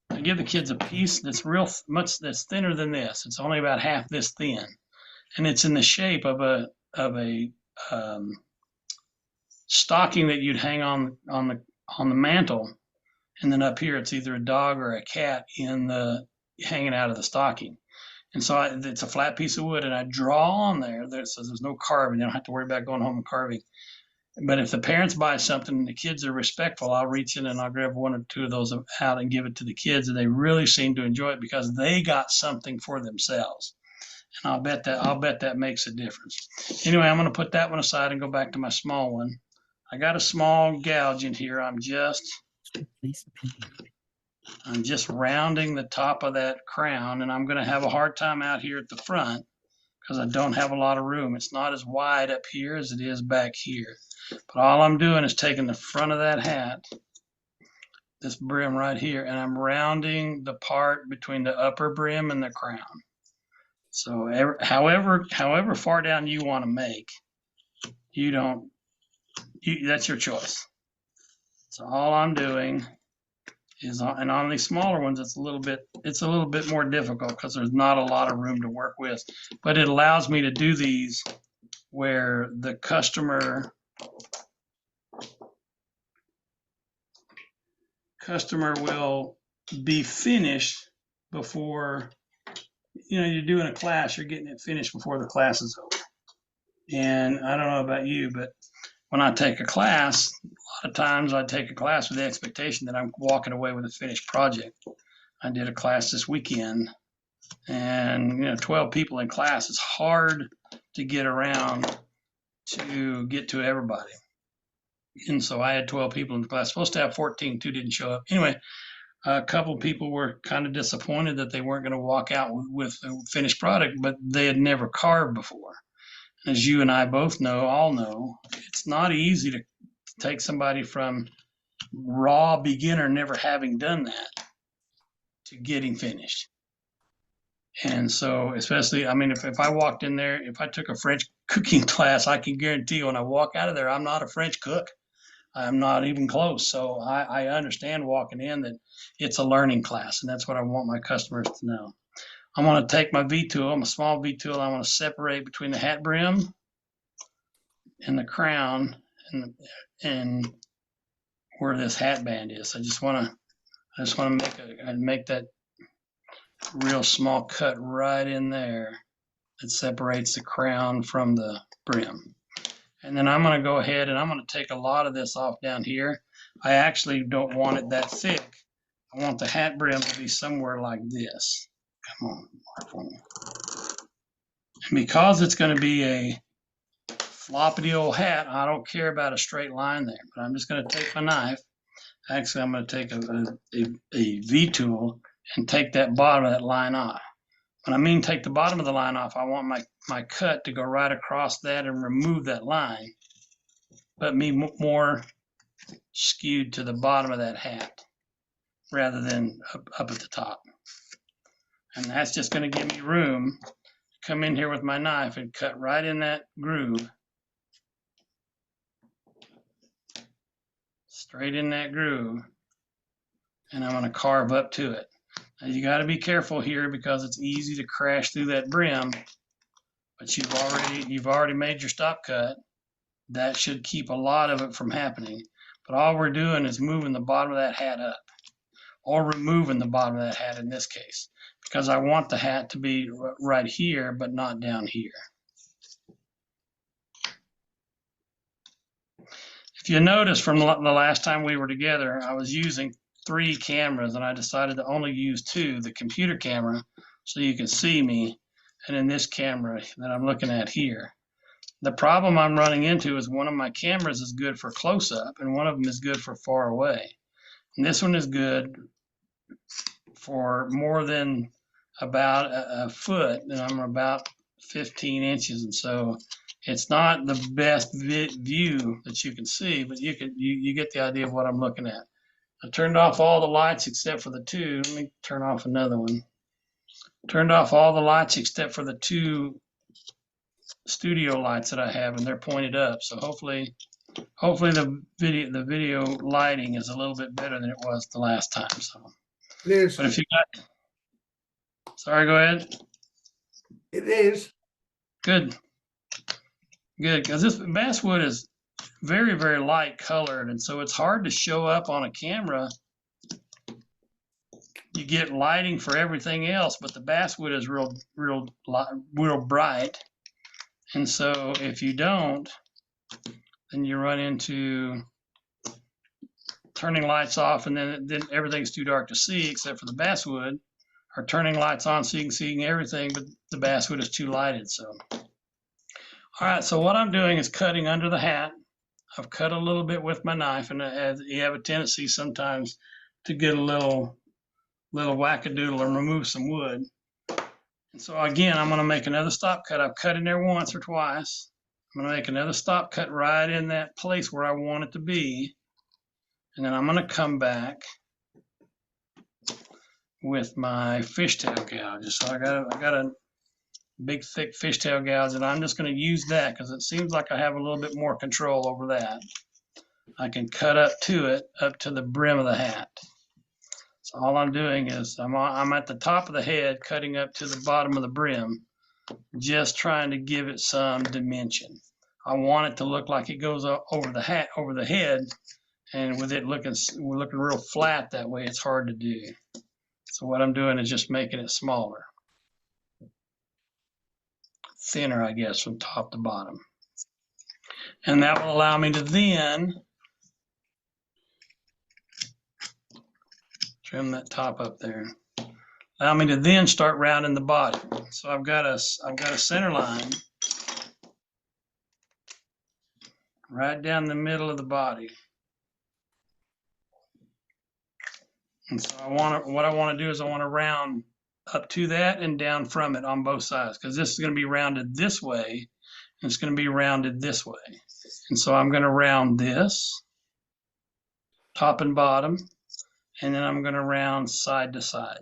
a piece that's that's thinner than this. It's only about half this thin, and it's in the shape of a stocking that you'd hang on the mantle, and then up here it's either a dog or a cat hanging out of the stocking. And so it's a flat piece of wood, and I draw on there. So there's no carving. You don't have to worry about going home and carving. But if the parents buy something and the kids are respectful, I'll reach in and I'll grab one or two of those out and give it to the kids, and they really seem to enjoy it because they got something for themselves. And I'll bet that makes a difference. Anyway, I'm going to put that one aside and go back to my small one. I got a small gouge in here. I'm just rounding the top of that crown, and I'm going to have a hard time out here at the front because I don't have a lot of room. It's not as wide up here as it is back here. But all I'm doing is taking the front of that hat, this brim right here, and I'm rounding the part between the upper brim and the crown. So however far down you want to make, that's your choice. So all I'm doing is, and on these smaller ones, it's a little bit more difficult because there's not a lot of room to work with, but it allows me to do these where the customer will be finished before, you're doing a class, you're getting it finished before the class is over. And I don't know about you, but when I take a class, a lot of times I take a class with the expectation that I'm walking away with a finished project. I did a class this weekend, and 12 people in class. It's hard to get around to get to everybody. And so I had 12 people in the class. Supposed to have 14, 2 didn't show up. Anyway, a couple of people were kind of disappointed that they weren't going to walk out with a finished product, but they had never carved before. As you and I both all know, it's not easy to take somebody from raw beginner, never having done that, to getting finished. And so, especially, I mean, if I walked in there, if I took a French cooking class, I can guarantee you when I walk out of there, I'm not a French cook. I'm not even close. So I understand walking in that it's a learning class, and that's what I want my customers to know. I'm going to take my V tool, I'm a small V tool, I want to separate between the hat brim and the crown and where this hat band is. I just want to make that real small cut right in there that separates the crown from the brim. And then I'm going to go ahead and I'm going to take a lot of this off down here. I actually don't want it that thick. I want the hat brim to be somewhere like this. Come on, mark for me. And because it's going to be a floppity old hat, I don't care about a straight line there, but I'm just going to take my knife. Actually, I'm going to take a V tool and take that bottom of that line off. When I mean take the bottom of the line off, I want my cut to go right across that and remove that line, but me more skewed to the bottom of that hat rather than up at the top. And that's just going to give me room to come in here with my knife and cut right in that groove, straight in that groove, and I'm going to carve up to it. Now you got to be careful here because it's easy to crash through that brim, but you've already made your stop cut. That should keep a lot of it from happening. But all we're doing is moving the bottom of that hat up, or removing the bottom of that hat in this case, because I want the hat to be right here, but not down here. If you notice from the last time we were together, I was using 3 cameras and I decided to only use 2, the computer camera so you can see me, and then this camera that I'm looking at here. The problem I'm running into is one of my cameras is good for close-up and one of them is good for far away. And this one is good for more than about a foot, and I'm about 15 inches, and so it's not the best view that you can see, but you get the idea of what I'm looking at. I turned off all the lights except for the 2. Let me turn off another one. Turned off all the lights except for the 2 studio lights that I have, and they're pointed up. So hopefully the video lighting is a little bit better than it was the last time. So, It is. but if you got, sorry, go ahead. It is. Good, because this basswood is very, very light colored, and so it's hard to show up on a camera. You get lighting for everything else, but the basswood is real bright. And so if you don't, then you run into turning lights off, and then everything's too dark to see except for the basswood, or turning lights on so you can see everything, but the basswood is too lighted. So, all right, so what I'm doing is cutting under the hat. I've cut a little bit with my knife, and you have a tendency sometimes to get a little wackadoodle and remove some wood. And so again, I'm going to make another stop cut. I've cut in there once or twice. I'm going to make another stop cut right in that place where I want it to be. And then I'm going to come back with my fishtail gouge. So I got a big thick fishtail gouge, and I'm just going to use that because it seems like I have a little bit more control over that. I can cut up to it, up to the brim of the hat. So all I'm doing is I'm at the top of the head, cutting up to the bottom of the brim, just trying to give it some dimension. I want it to look like it goes over the hat, over the head, and with it looking real flat that way, it's hard to do. So what I'm doing is just making it smaller, thinner, I guess, from top to bottom. And that will allow me to then trim that top up there. Allow me to then start rounding the body. So I've got a center line right down the middle of the body. And so what I want to do is I want to round up to that and down from it on both sides, because this is going to be rounded this way and it's going to be rounded this way. And so I'm going to round this top and bottom, and then I'm going to round side to side.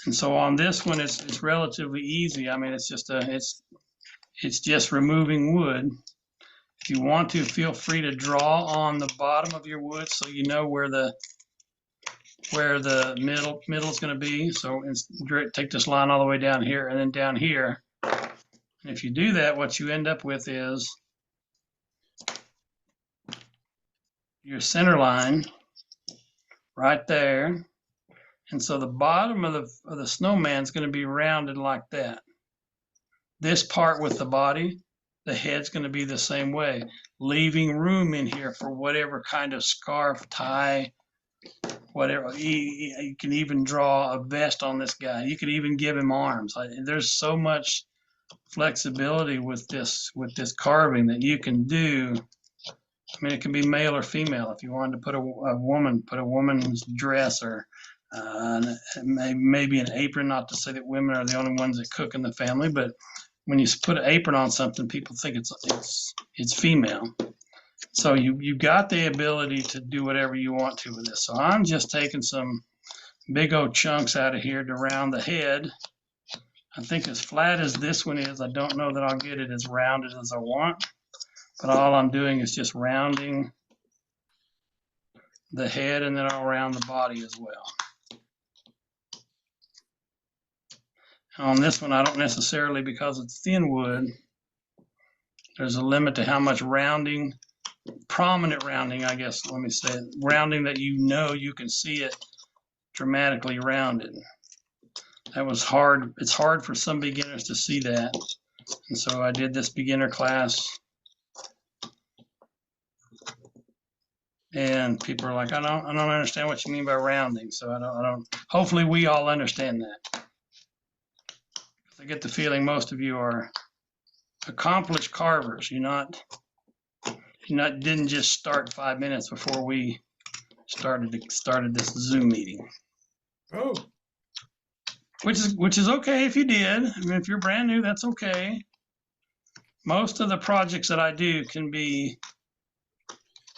And so on this one, it's relatively easy. I mean, it's just removing wood. If you want to, feel free to draw on the bottom of your wood so you know where the middle is going to be. So take this line all the way down here and then down here. And if you do that, what you end up with is your center line right there. And so the bottom of the snowman is going to be rounded like that. This part with the body, the head's going to be the same way, leaving room in here for whatever kind of scarf, tie, whatever. You can even draw a vest on this guy. You could even give him arms. There's so much flexibility with this carving that you can do. I mean, it can be male or female. If you wanted to put a woman's dress, or maybe an apron. Not to say that women are the only ones that cook in the family, but when you put an apron on something, people think it's female. So you got the ability to do whatever you want to with this. So I'm just taking some big old chunks out of here to round the head. I think as flat as this one is, I don't know that I'll get it as rounded as I want. But all I'm doing is just rounding the head, and then I'll round the body as well. On this one, I don't necessarily, because it's thin wood, there's a limit to how much rounding, prominent rounding, I guess, let me say, rounding that you can see it dramatically rounded. That was hard. It's hard for some beginners to see that. And so I did this beginner class. And people are like, I don't understand what you mean by rounding. So I don't, hopefully we all understand that. I get the feeling most of you are accomplished carvers. Didn't just start 5 minutes before we started this Zoom meeting. Oh, Which is okay if you did. I mean, if you're brand new, that's okay. Most of the projects that I do can be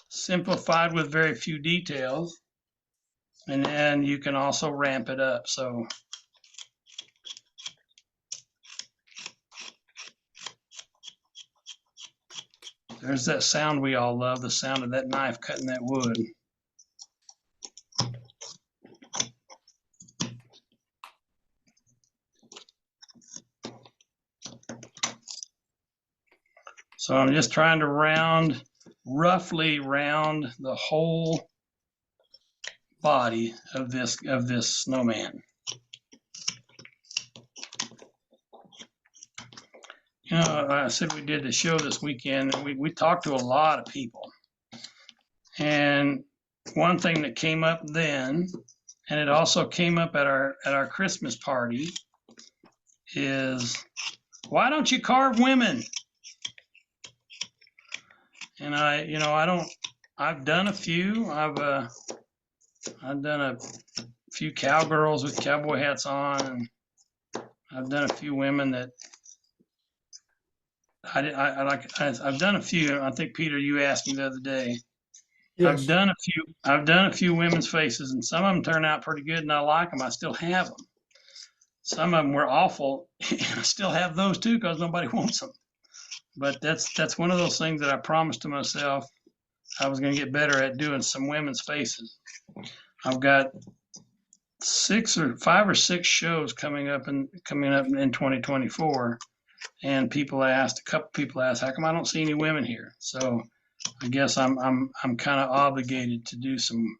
simplified with very few details, and then you can also ramp it up. So there's that sound we all love, the sound of that knife cutting that wood. So I'm just trying to roughly round the whole body of this snowman. I said we did the show this weekend, and we talked to a lot of people. And one thing that came up then, and it also came up at our Christmas party, is why don't you carve women? And I've done a few. I've done a few cowgirls with cowboy hats on, and I've done a few women that I've done a few. I think, Peter, you asked me the other day. yes. I've done a few women's faces, and some of them turn out pretty good, and I like them. I still have them. Some of them were awful. I still have those too, because nobody wants them. But that's one of those things that I promised to myself I was going to get better at, doing some women's faces. I've got 5 or 6 shows coming up in 2024, and a couple people asked, how come I don't see any women here? So I guess I'm kind of obligated to do some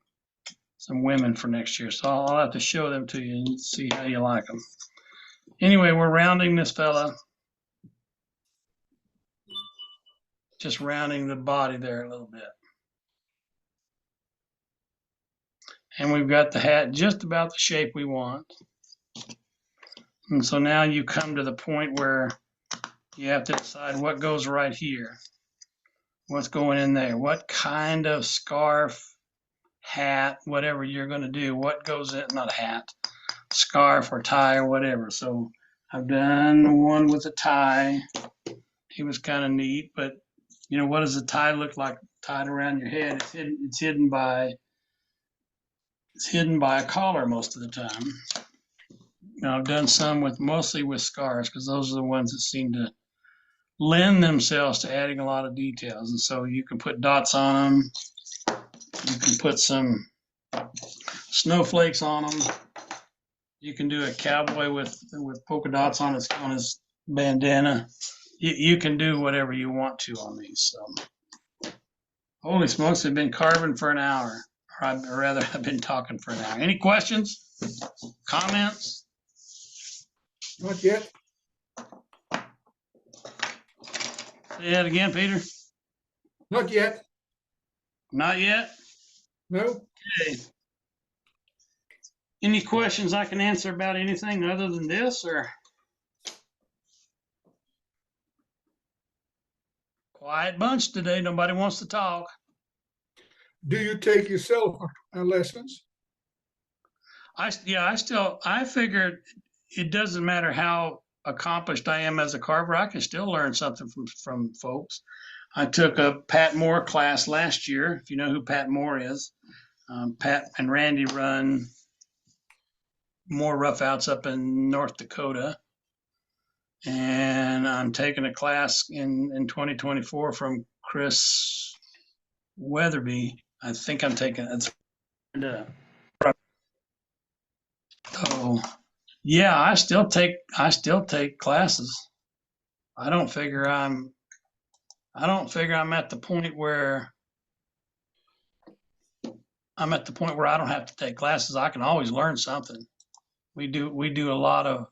women for next year. So I'll have to show them to you and see how you like them. Anyway, we're rounding this fella. just rounding the body there a little bit. And we've got the hat just about the shape we want. And so now you come to the point where you have to decide what goes right here. What's going in there? What kind of scarf, hat, whatever you're going to do, what goes in, not a hat, scarf or tie or whatever. So I've done one with a tie. He was kind of neat, but you know, what does a tie look like tied around your head? It's hidden by a collar most of the time. Now, I've done some with mostly with scarves because those are the ones that seem to lend themselves to adding a lot of details. And so you can put dots on them. You can put some snowflakes on them. You can do a cowboy with polka dots on his bandana. You can do whatever you want to on these. So, holy smokes, I've been carving for an hour. Or rather, I've been talking for an hour. Any questions? Comments? Not yet. Say that again, Peter. Not yet. Not yet? No. Okay. Any questions I can answer about anything other than this, or? Quiet bunch today. Nobody wants to talk. Do you take yourself lessons? I figured it doesn't matter how accomplished I am as a carver, I can still learn something from folks. I took a Pat Moore class last year, if you know who Pat Moore is. Pat and Randy run Moore Rough Outs up in North Dakota. And I'm taking a class in 2024 from Chris Weatherby. I think I'm taking it. So yeah, I still take classes. I don't figure I'm at the point where I don't have to take classes. I can always learn something. We do a lot of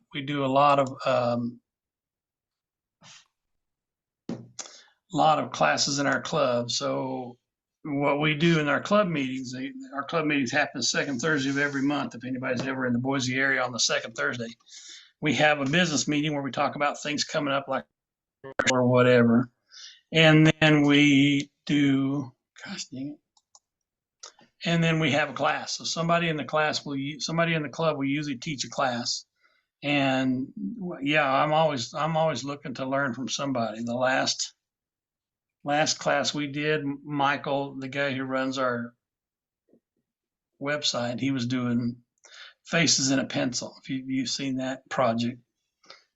classes in our club. So what we do in our club meetings happen the second Thursday of every month. If anybody's ever in the Boise area on the second Thursday, we have a business meeting where we talk about things coming up like or whatever. And then we do, gosh dang it. And then we have a class. So somebody in the club will usually teach a class. And yeah, I'm always looking to learn from somebody. The last class we did, Michael, the guy who runs our website, he was doing faces in a pencil. If you've seen that project.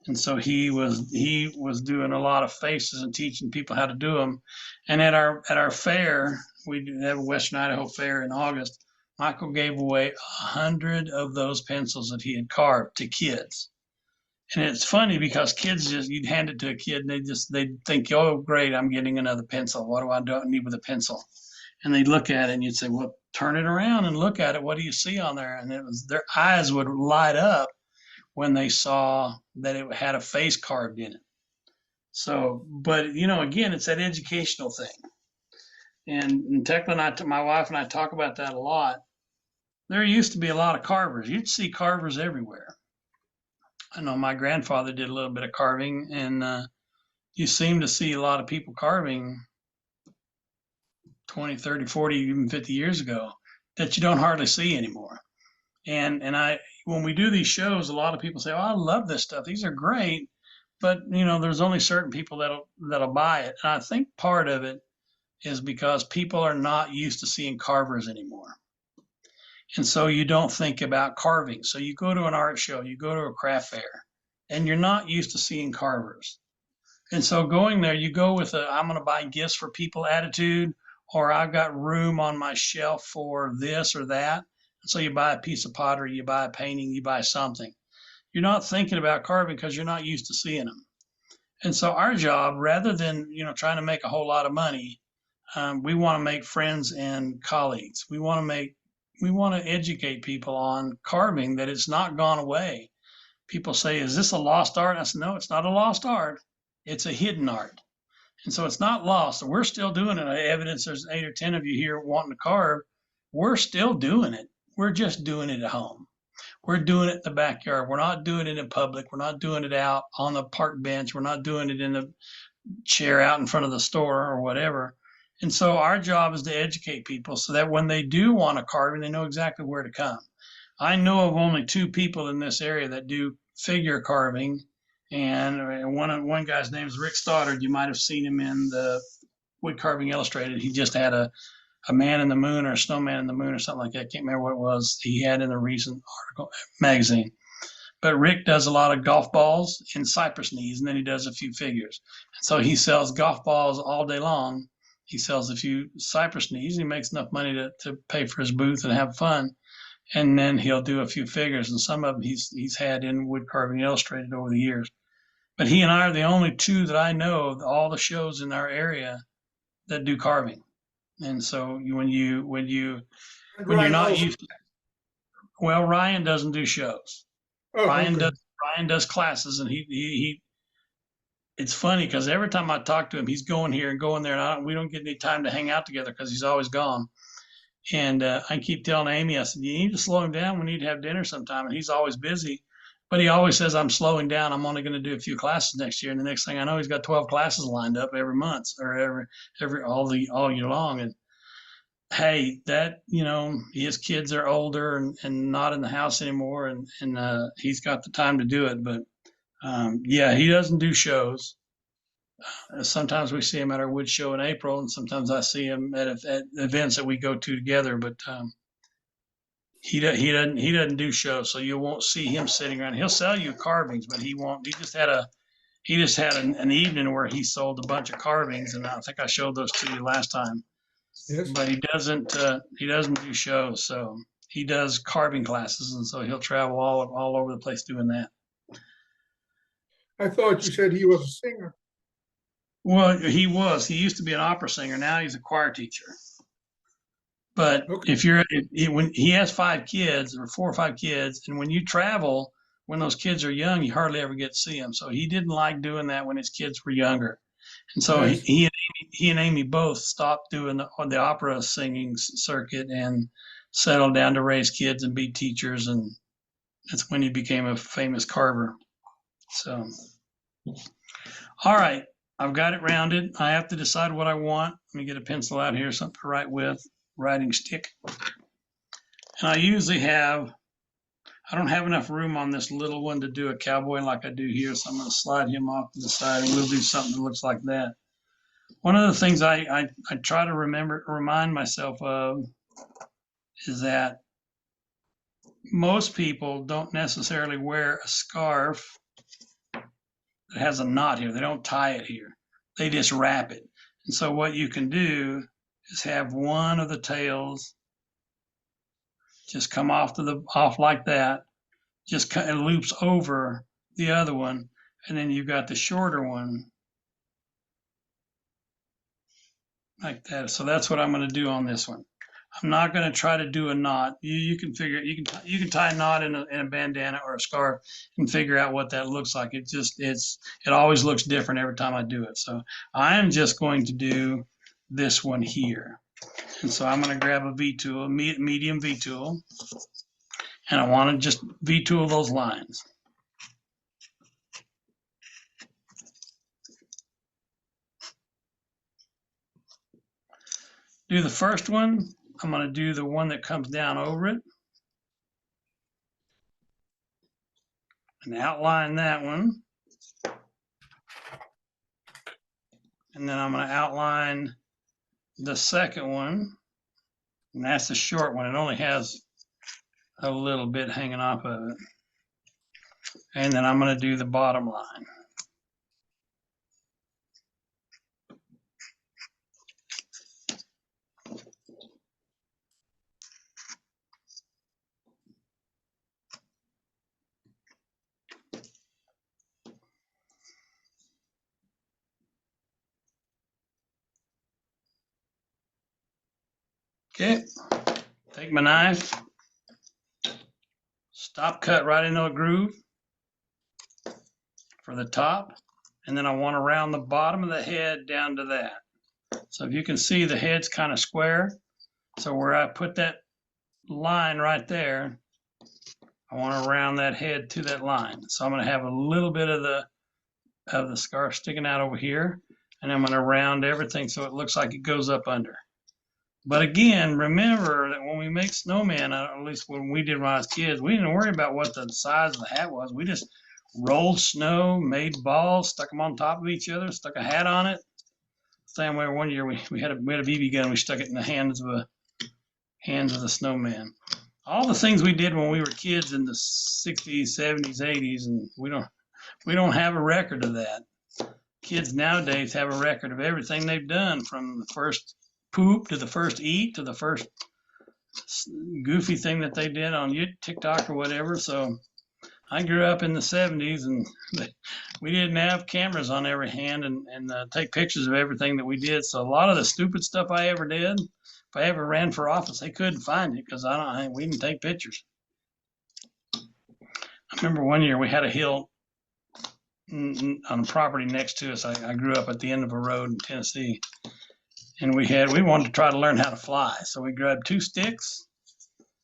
And so he was doing a lot of faces and teaching people how to do them. And at our fair, we have a Western Idaho fair in August. Michael gave away 100 of those pencils that he had carved to kids. And it's funny because kids you'd hand it to a kid and they'd think, oh, great, I'm getting another pencil. What do I need with a pencil? And they'd look at it and you'd say, well, turn it around and look at it. What do you see on there? And their eyes would light up when they saw that it had a face carved in it. So, but again, it's that educational thing. And Tekla and my wife and I talk about that a lot. There used to be a lot of carvers. You'd see carvers everywhere. I know my grandfather did a little bit of carving, and you seem to see a lot of people carving 20, 30, 40, even 50 years ago that you don't hardly see anymore. And when we do these shows, a lot of people say, oh, I love this stuff. These are great. But, there's only certain people that'll buy it. And I think part of it is because people are not used to seeing carvers anymore. And so you don't think about carving. So you go to an art show, you go to a craft fair, and you're not used to seeing carvers. And so going there, you go with I'm going to buy gifts for people attitude, or I've got room on my shelf for this or that. So you buy a piece of pottery, you buy a painting, you buy something. You're not thinking about carving because you're not used to seeing them. And so our job, rather than trying to make a whole lot of money, we want to make friends and colleagues. We want to educate people on carving, that it's not gone away. People say, is this a lost art? I said, no, it's not a lost art. It's a hidden art. And so it's not lost. So we're still doing it. I evidence there's 8 or 10 of you here wanting to carve. We're still doing it. We're just doing it at home. We're doing it in the backyard. We're not doing it in public. We're not doing it out on the park bench. We're not doing it in the chair out in front of the store or whatever. And so our job is to educate people so that when they do want a carving, they know exactly where to come. I know of only 2 people in this area that do figure carving, and one guy's name is Rick Stoddard. You might have seen him in the Wood Carving Illustrated. He just had a man in the moon or a snowman in the moon or something like that. I can't remember what it was he had in a recent article magazine. But Rick does a lot of golf balls and cypress knees, and then he does a few figures. And so he sells golf balls all day long. He sells a few cypress knees. He makes enough money to pay for his booth and have fun. And then he'll do a few figures, and some of them he's had in Wood Carving Illustrated over the years. But he and I are the only 2 that I know of all the shows in our area that do carving. And so when you're Ryan not also- used to, well, Ryan doesn't do shows. Oh, Ryan okay. does classes, and he it's funny because every time I talk to him, he's going here and going there, and we don't get any time to hang out together because he's always gone. And I keep telling Amy, I said, you need to slow him down. We need to have dinner sometime. And he's always busy, but he always says, I'm slowing down. I'm only going to do a few classes next year. And the next thing I know, he's got 12 classes lined up every month or all year long. And hey, that, his kids are older and not in the house anymore. And he's got the time to do it. But yeah, he doesn't do shows. Sometimes we see him at our wood show in April, and sometimes I see him at events that we go to together. But he doesn't do shows, so you won't see him sitting around. He'll sell you carvings, but he won't. He just had an evening where he sold a bunch of carvings, and I think I showed those to you last time. Yes, But he doesn't do shows, so he does carving classes, and so he'll travel all over the place doing that. I thought you said he was a singer. Well, he used to be an opera singer. Now he's a choir teacher. But Okay. when he has 5 kids or 4 or 5 kids, and when you travel, when those kids are young, you hardly ever get to see them. So he didn't like doing that when his kids were younger. And so Nice. he and Amy both stopped doing the opera singing circuit and settled down to raise kids and be teachers. And that's when he became a famous carver. So, all right. I've got it rounded. I have to decide what I want. Let me get a pencil out here, something to write with, writing stick. And I don't have enough room on this little one to do a cowboy like I do here, so I'm going to slide him off to the side and we'll do something that looks like that. One of the things I try to remind myself of is that most people don't necessarily wear a scarf that has a knot here. They don't tie it here. They just wrap it. And so what you can do is have one of the tails just come off like that. Just it loops over the other one, and then you've got the shorter one like that. So that's what I'm going to do on this one. I'm not going to try to do a knot. You can figure it. You can tie a knot in a bandana or a scarf and figure out what that looks like. It always looks different every time I do it. So I am just going to do this one here. And so I'm going to grab a V tool, a medium V tool, and I want to just V tool those lines. Do the first one. I'm going to do the one that comes down over it and outline that one. And then I'm going to outline the second one, and that's the short one. It only has a little bit hanging off of it. And then I'm going to do the bottom line. Okay, take my knife, stop cut right into a groove for the top. and then I want to round the bottom of the head down to that. So if you can see, the head's kind of square. So where I put that line right there, I want to round that head to that line. So I'm going to have a little bit of the scarf sticking out over here, and I'm going to round everything so it looks like it goes up under. But again, remember that when we make snowmen, at least when we did when I was kids, we didn't worry about what the size of the hat was. We just rolled snow, made balls, stuck them on top of each other, stuck a hat on it. Same way one year we had a BB gun, we stuck it in the hands of the snowman. All the things we did when we were kids in the 60s, 70s, 80s, and we don't have a record of that. Kids nowadays have a record of everything they've done, from the first poop to the first eat to the first goofy thing that they did on TikTok or whatever. So I grew up in the 70s, and we didn't have cameras on every hand and take pictures of everything that we did. So a lot of the stupid stuff I ever did, if I ever ran for office, they couldn't find it because we didn't take pictures. I remember one year we had a hill on a property next to us. I grew up at the end of a road in Tennessee, and we wanted to try to learn how to fly. So we grabbed 2 sticks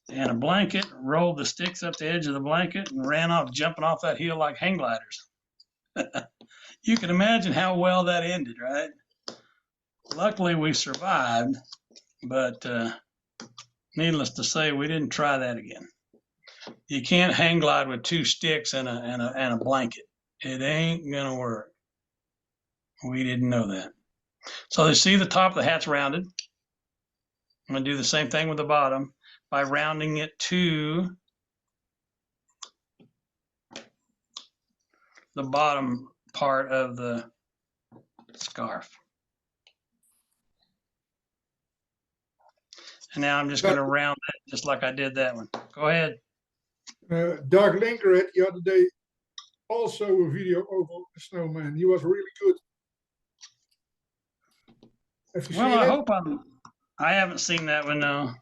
and a blanket, rolled the sticks up the edge of the blanket, and ran off, jumping off that hill like hang gliders. You can imagine how well that ended, right? Luckily, we survived, but needless to say, we didn't try that again. You can't hang glide with 2 sticks and a blanket. It ain't gonna work. We didn't know that. So you see the top of the hat's rounded. I'm gonna do the same thing with the bottom by rounding it to the bottom part of the scarf. And now I'm just going to round it just like I did that one. Go ahead. Doug Linker had the other day also a video over the snowman. He was really good. Have you seen it? I haven't seen that one, no.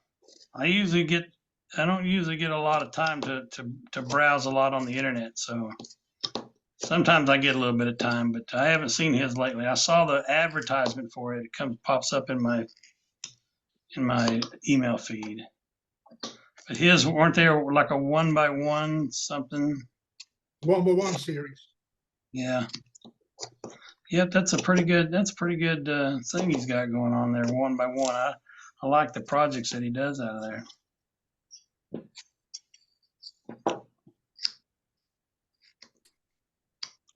I don't usually get a lot of time to browse a lot on the internet, so sometimes I get a little bit of time, but I haven't seen his lately. I saw the advertisement for it. It pops up in my email feed. But his, weren't there like a 1x1 something? 1x1 series. Yeah. Yep, that's a pretty good thing he's got going on there, 1x1. I like the projects that he does out of there.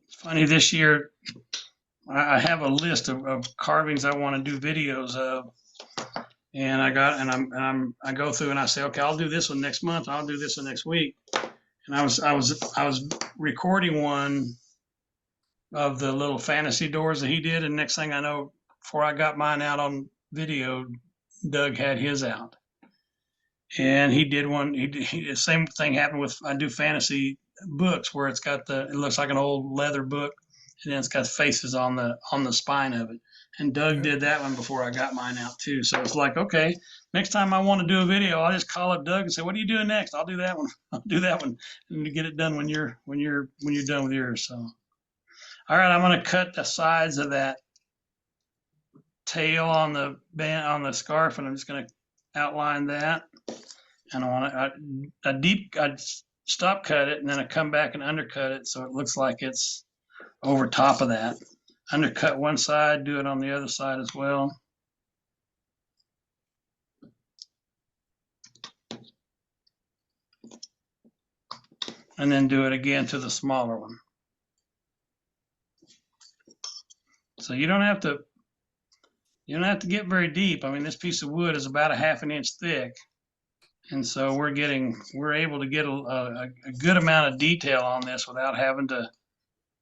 It's funny, this year I have a list of carvings I want to do videos of, and I go through and I say, okay, I'll do this one next month, I'll do this one next week. And I was recording one of the little fantasy doors that he did, and next thing I know, before I got mine out on video, Doug had his out. And he did one. The same thing happened with, I do fantasy books where it looks like an old leather book, and then it's got faces on the spine of it. And Doug did that one before I got mine out too. So it's like, okay, next time I want to do a video, I'll just call up Doug and say, what are you doing next? I'll do that one. I'll do that one, and you get it done when you're done with yours. So, all right, I'm going to cut the sides of that tail on the scarf, and I'm just going to outline that. And I want I'd stop cut it, and then I come back and undercut it so it looks like it's over top of that. Undercut one side, do it on the other side as well. And then do it again to the smaller one. So you don't have to get very deep. I mean, this piece of wood is about a ½ an inch thick. And so we're able to get a good amount of detail on this without having to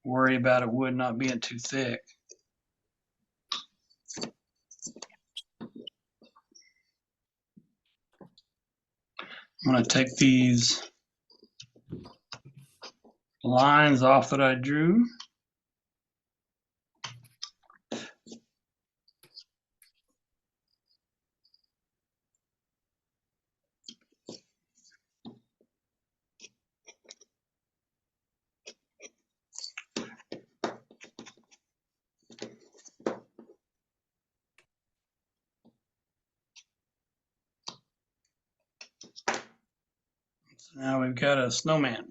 worry about it wood not being too thick. I'm going to take these lines off that I drew. Now we've got a snowman.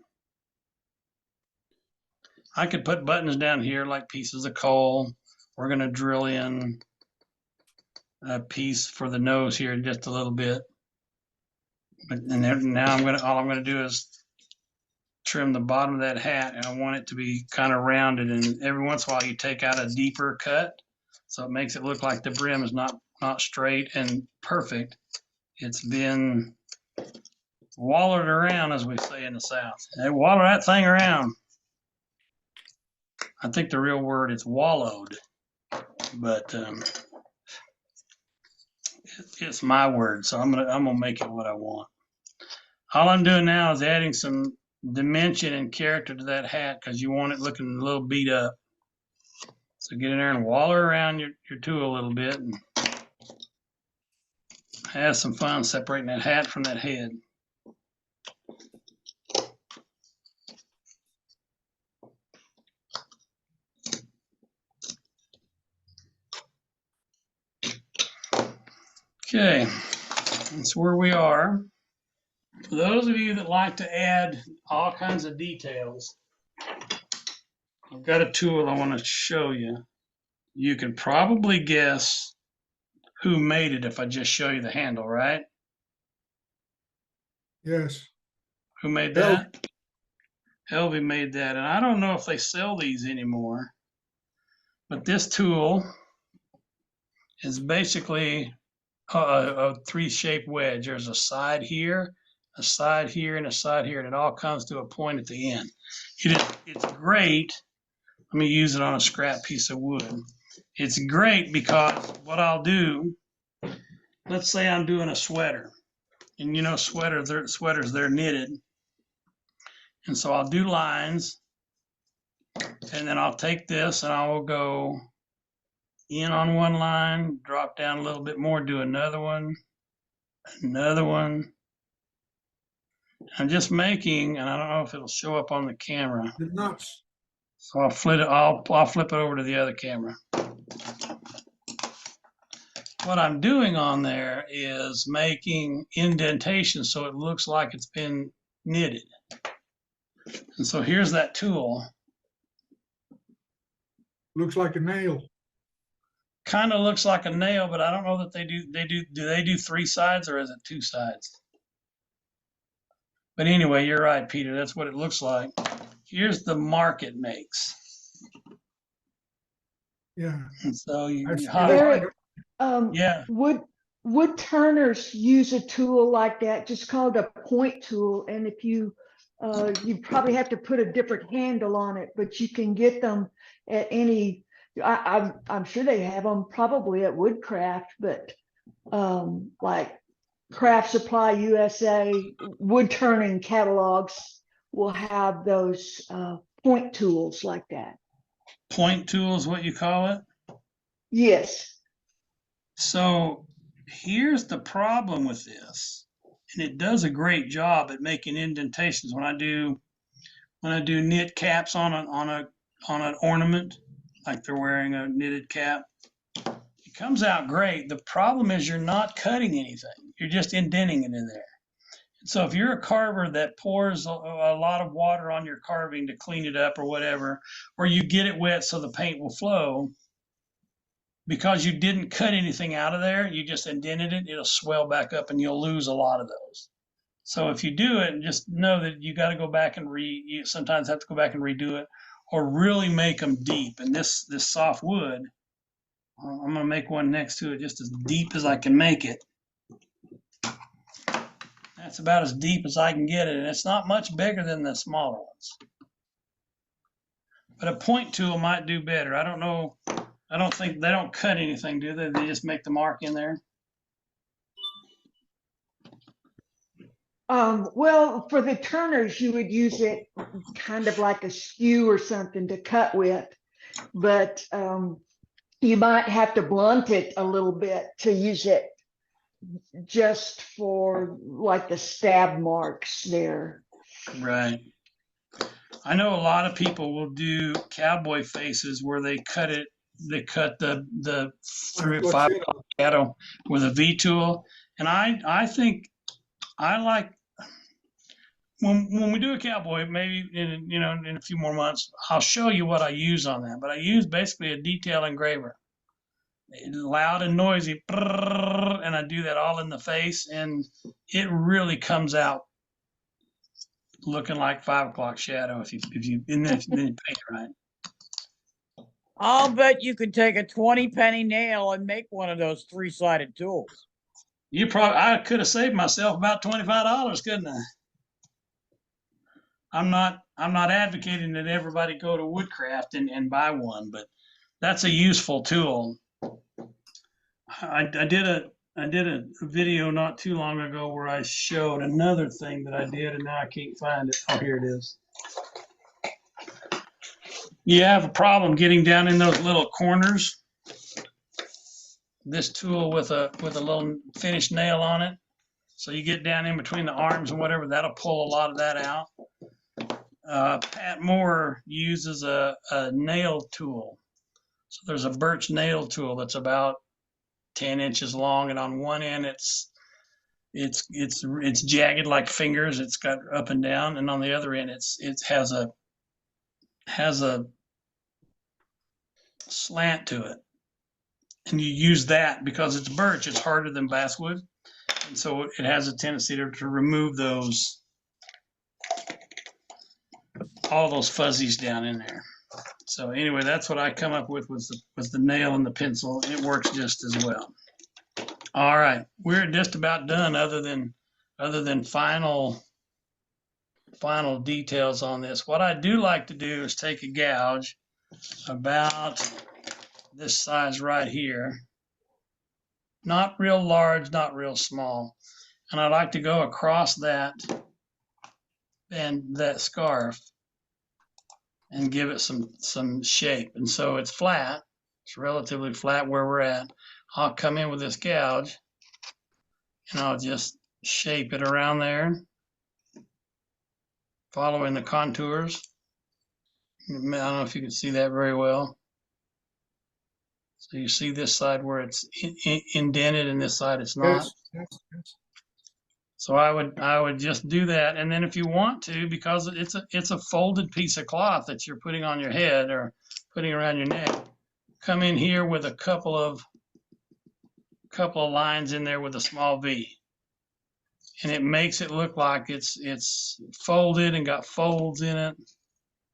I could put buttons down here like pieces of coal. We're gonna drill in a piece for the nose here in just a little bit. But and then now all I'm gonna do is trim the bottom of that hat, and I want it to be kind of rounded. And every once in a while, you take out a deeper cut, so it makes it look like the brim is not straight and perfect. It's been wallowed around, as we say in the South. They wallow that thing around. I think the real word is wallowed, but it's my word, so I'm gonna make it what I want. All I'm doing now is adding some dimension and character to that hat because you want it looking a little beat up. So get in there and wallow around your tool a little bit and have some fun separating that hat from that head. Okay, that's where we are. For those of you that like to add all kinds of details, I've got a tool I want to show you. You can probably guess who made it if I just show you the handle, right? Yes. Who made that? Helvey made that, and I don't know if they sell these anymore, but this tool is basically a three-shaped wedge. There's a side here, a side here, and a side here, and it all comes to a point at the end. It's great. Let me use it on a scrap piece of wood. It's great because what I'll do, let's say I'm doing a sweater, and you know sweaters, they're knitted. And so I'll do lines, and then I'll take this and I will go in on one line, drop down a little bit more, do another one. I'm just making, and I don't know if it'll show up on the camera. The knots. So I'll flip it over to the other camera. What I'm doing on there is making indentations so it looks like it's been knitted. And so here's that tool. Looks like a nail. Kind of looks like a nail, but I don't know that do they do three sides or is it two sides? But anyway, you're right, Peter. That's what it looks like. Here's the mark it makes. Yeah. And so Eric, yeah. wood turners use a tool like that, just called a point tool. And if you probably have to put a different handle on it, but you can get them at any. I'm sure they have them probably at Woodcraft, but like Craft Supply USA, wood turning catalogs will have those point tools like that. Point tool is what you call it? Yes. So here's the problem with this, and it does a great job at making indentations. When I do knit caps on an ornament, like they're wearing a knitted cap, it comes out great. The problem is you're not cutting anything. You're just indenting it in there. So if you're a carver that pours a lot of water on your carving to clean it up or whatever, or you get it wet so the paint will flow, because you didn't cut anything out of there, you just indented it, it'll swell back up and you'll lose a lot of those. So if you do it, just know that you got to go back and you sometimes have to go back and redo it or really make them deep. And this soft wood, I'm going to make one next to it just as deep as I can make it. That's about as deep as I can get it, and it's not much bigger than the smaller ones. But a point tool might do better. I don't know. I don't think they don't cut anything, do they? They just make the mark in there. Well, for the turners, you would use it kind of like a skew or something to cut with, but you might have to blunt it a little bit to use it just for like the stab marks there. Right. I know a lot of people will do cowboy faces where they cut it. They cut the 3 or 5 shadow with a V tool, and I think I like. when we do a cowboy, maybe in a few more months, I'll show you what I use on that. But I use basically a detail engraver, loud and noisy, and I do that all in the face, and it really comes out looking like 5 o'clock shadow if you and then you paint it right. I'll bet you could take a 20-penny nail and make one of those 3-sided tools. I could have saved myself about $25, couldn't I? I'm not advocating that everybody go to Woodcraft and buy one, but that's a useful tool. I did a video not too long ago where I showed another thing that I did, and now I can't find it. Oh, here it is. You have a problem getting down in those little corners. This tool with a little finished nail on it, so you get down in between the arms and whatever, that'll pull a lot of that out. Pat Moore uses a nail tool. So there's a birch nail tool that's about 10 inches long, and on one end it's jagged like fingers. It's got up and down, and on the other end it has a slant to it. And you use that because it's birch. It's harder than basswood, and so it has a tendency to remove all those fuzzies down in there. So anyway, that's what I come up with was the nail and the pencil. It works just as well. All right, we're just about done. Other than final details on this, what I do like to do is take a gouge about this size right here, not real large, not real small, and I like to go across that and that scarf and give it some shape. And so it's flat. It's relatively flat where we're at. I'll come in with this gouge and I'll just shape it around there, following the contours. I don't know if you can see that very well. So you see this side where it's indented and this side it's not. Yes. So I would just do that, and then if you want to, because it's a folded piece of cloth that you're putting on your head or putting around your neck, come in here with a couple of lines in there with a small V, and it makes it look like it's folded and got folds in it.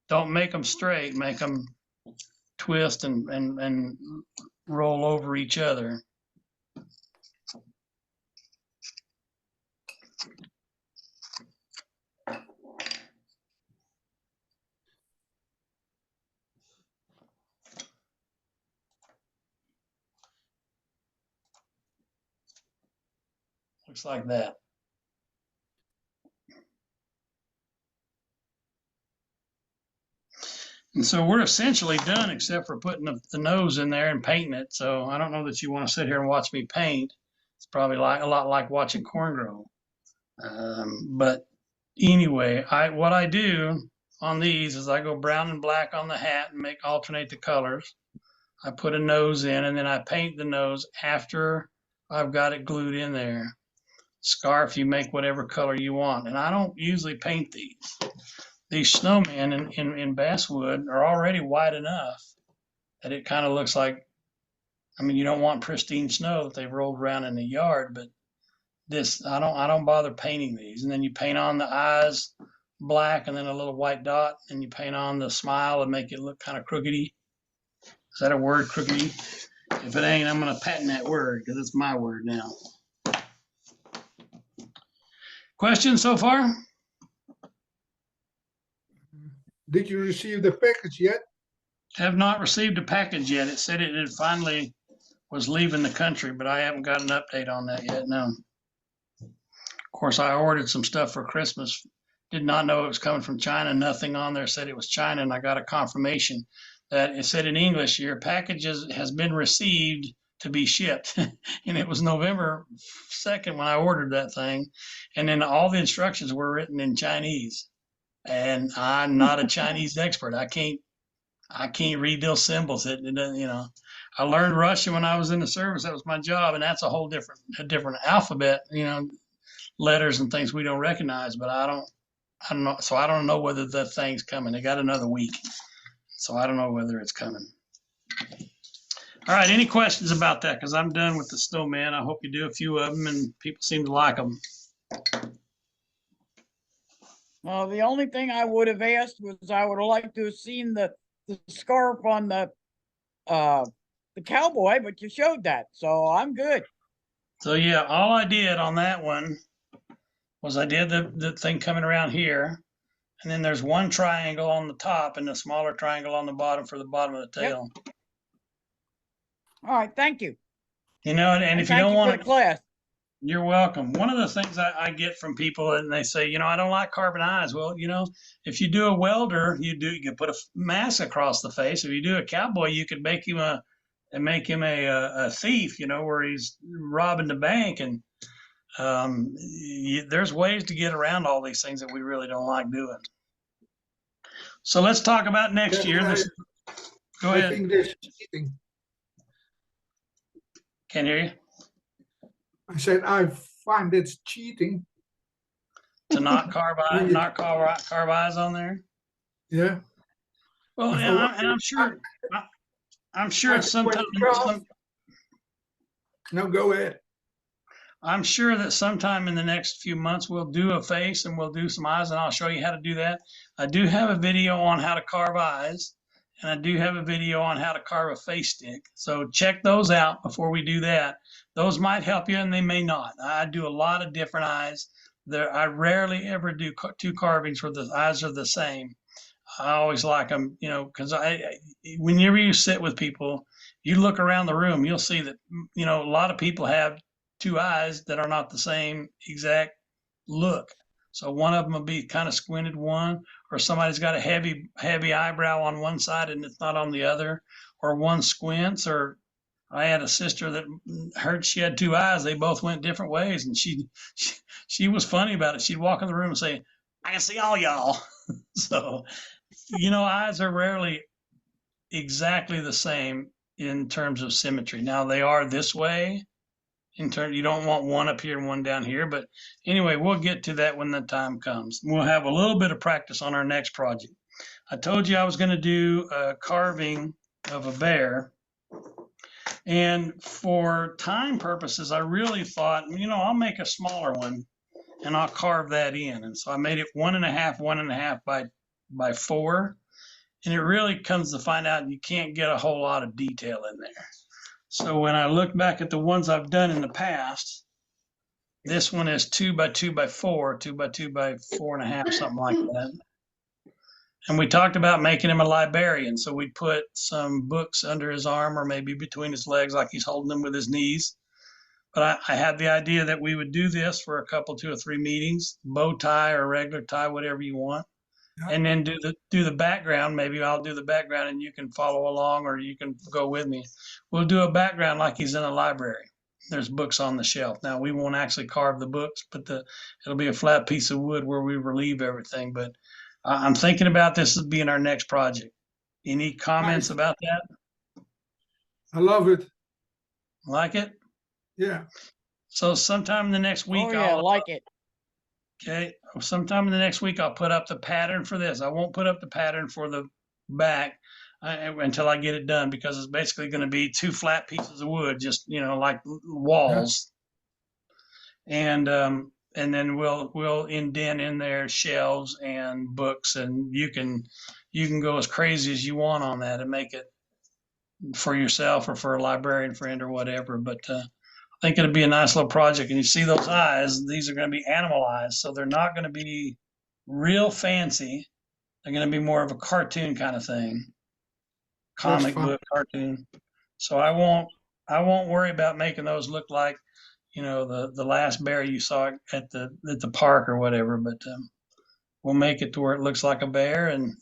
Don't make them straight, make them twist and roll over each other. Looks like that. And so we're essentially done except for putting the nose in there and painting it. So I don't know that you want to sit here and watch me paint. It's probably a lot like watching corn grow. But anyway, what I do on these is I go brown and black on the hat and alternate the colors. I put a nose in, and then I paint the nose after I've got it glued in there. Scarf, you make whatever color you want. And I don't usually paint these. These snowmen in basswood are already wide enough that it kind of looks like, I mean, you don't want pristine snow that they've rolled around in the yard, but this, I don't bother painting these. And then you paint on the eyes black and then a little white dot, and you paint on the smile and make it look kind of crookedy. Is that a word, crookedy? If it ain't, I'm going to patent that word because it's my word now. Questions so far? Did you receive the package yet? Have not received a package yet. It said it finally was leaving the country, but I haven't got an update on that yet, no. Of course, I ordered some stuff for Christmas. Did not know it was coming from China. Nothing on there said it was China, and I got a confirmation that it said in English, your package has been received to be shipped. And it was November 2nd when I ordered that thing. And then all the instructions were written in Chinese. And I'm not a Chinese expert. I can't read those symbols. It you know, I learned Russian when I was in the service. That was my job, and that's a whole different alphabet. You know, letters and things we don't recognize. But I don't know. So I don't know whether the thing's coming. They got another week. So I don't know whether it's coming. All right. Any questions about that? Because I'm done with the snowman. I hope you do a few of them and people seem to like them. The only thing I would have asked was I would have liked to have seen the scarf on the cowboy, but you showed that, so I'm good. So yeah, all I did on that one was I did the thing coming around here. And then there's one triangle on the top and a smaller triangle on the bottom for the bottom of the tail. All right, thank you. You know, and if you thank don't you for want the to, class. you're welcome. One of the things I get from people, and they say, I don't like carving eyes. Well, if you do a welder, you can put a mask across the face. If you do a cowboy, you could make him a thief, where he's robbing the bank. And there's ways to get around all these things that we really don't like doing. So let's talk about next year. Go ahead. I think this is cheating. Can't hear you. I said I find it's cheating. To not carve eyes on there. Yeah. Well, yeah, and I'm sure sometimes. No, go ahead. I'm sure that sometime in the next few months we'll do a face and we'll do some eyes, and I'll show you how to do that. I do have a video on how to carve eyes, and I do have a video on how to carve a face stick. So check those out before we do that. Those might help you, and they may not. I do a lot of different eyes. I rarely ever do two carvings where the eyes are the same. I always like them, because whenever you sit with people, you look around the room, you'll see that, a lot of people have two eyes that are not the same exact look. So one of them will be kind of squinted one, or somebody's got a heavy eyebrow on one side and it's not on the other, or one squints. Or I had a sister that heard she had two eyes. They both went different ways, and she was funny about it. She'd walk in the room and say, "I can see all y'all." So, eyes are rarely exactly the same in terms of symmetry. Now they are this way. You don't want one up here and one down here, but anyway, we'll get to that when the time comes. We'll have a little bit of practice on our next project. I told you I was going to do a carving of a bear, and for time purposes, I really thought, I'll make a smaller one and I'll carve that in. And so I made it 1.5 by 4, and it really comes to find out you can't get a whole lot of detail in there. So when I look back at the ones I've done in the past, this one is 2 by 2 by 4, 2 by 2 by 4.5, something like that. And we talked about making him a librarian. So we'd put some books under his arm or maybe between his legs, like he's holding them with his knees. But I had the idea that we would do this for a couple, 2 or 3 meetings, bow tie or regular tie, whatever you want. And then do the background. Maybe I'll do the background and you can follow along, or you can go with me. We'll do a background like he's in a library. There's books on the shelf. Now we won't actually carve the books, but it'll be a flat piece of wood where we relieve everything. But I'm thinking about this as being our next project. Any comments about that? I love it. Like it? Yeah. So sometime in the next week, I like it. Okay, sometime in the next week, I'll put up the pattern for this. I won't put up the pattern for the back until I get it done, because it's basically going to be 2 flat pieces of wood, just like walls. Yeah. And then we'll indent in there shelves and books, and you can go as crazy as you want on that and make it for yourself or for a librarian friend or whatever. But I think it'll be a nice little project. And you see those eyes, these are going to be animal eyes. So they're not going to be real fancy. They're going to be more of a cartoon kind of thing. Comic book cartoon. So I won't worry about making those look like, the last bear you saw at the park or whatever, but we'll make it to where it looks like a bear, and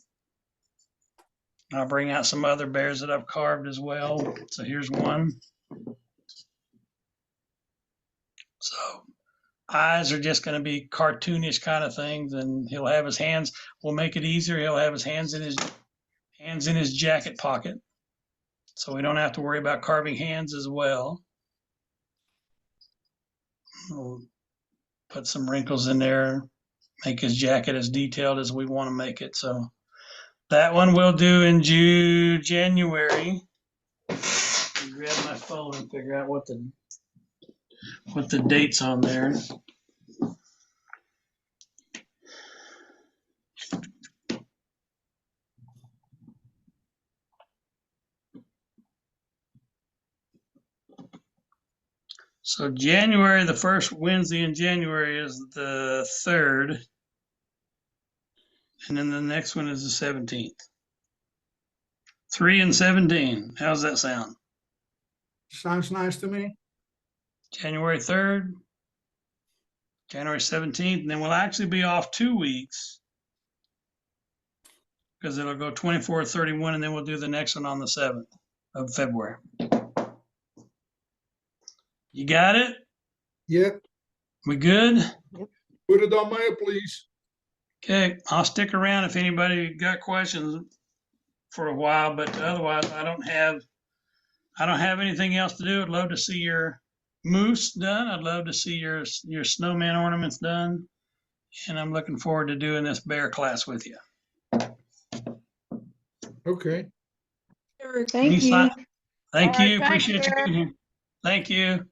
I'll bring out some other bears that I've carved as well. So here's one. So eyes are just going to be cartoonish kind of things, and he'll have his hands. We'll make it easier. He'll have his hands in his jacket pocket, so we don't have to worry about carving hands as well. We'll put some wrinkles in there, make his jacket as detailed as we want to make it. So that one we'll do in January. Grab my phone and figure out what the date's on there. So January, the first Wednesday in January is the 3rd. And then the next one is the 17th. 3 and 17. How's that sound? Sounds nice to me. January 3rd, January 17th, and then we'll actually be off 2 weeks because it'll go 24, 31, and then we'll do the next one on the 7th of February. You got it? Yep. We good? Put it on mail, please. Okay, I'll stick around if anybody got questions for a while, but otherwise I don't have anything else to do. I'd love to see your moose done. I'd love to see your snowman ornaments done. And I'm looking forward to doing this bear class with you. Okay. Thank you. Thank All right, you. thanks, Appreciate you Bear. being here. Thank you.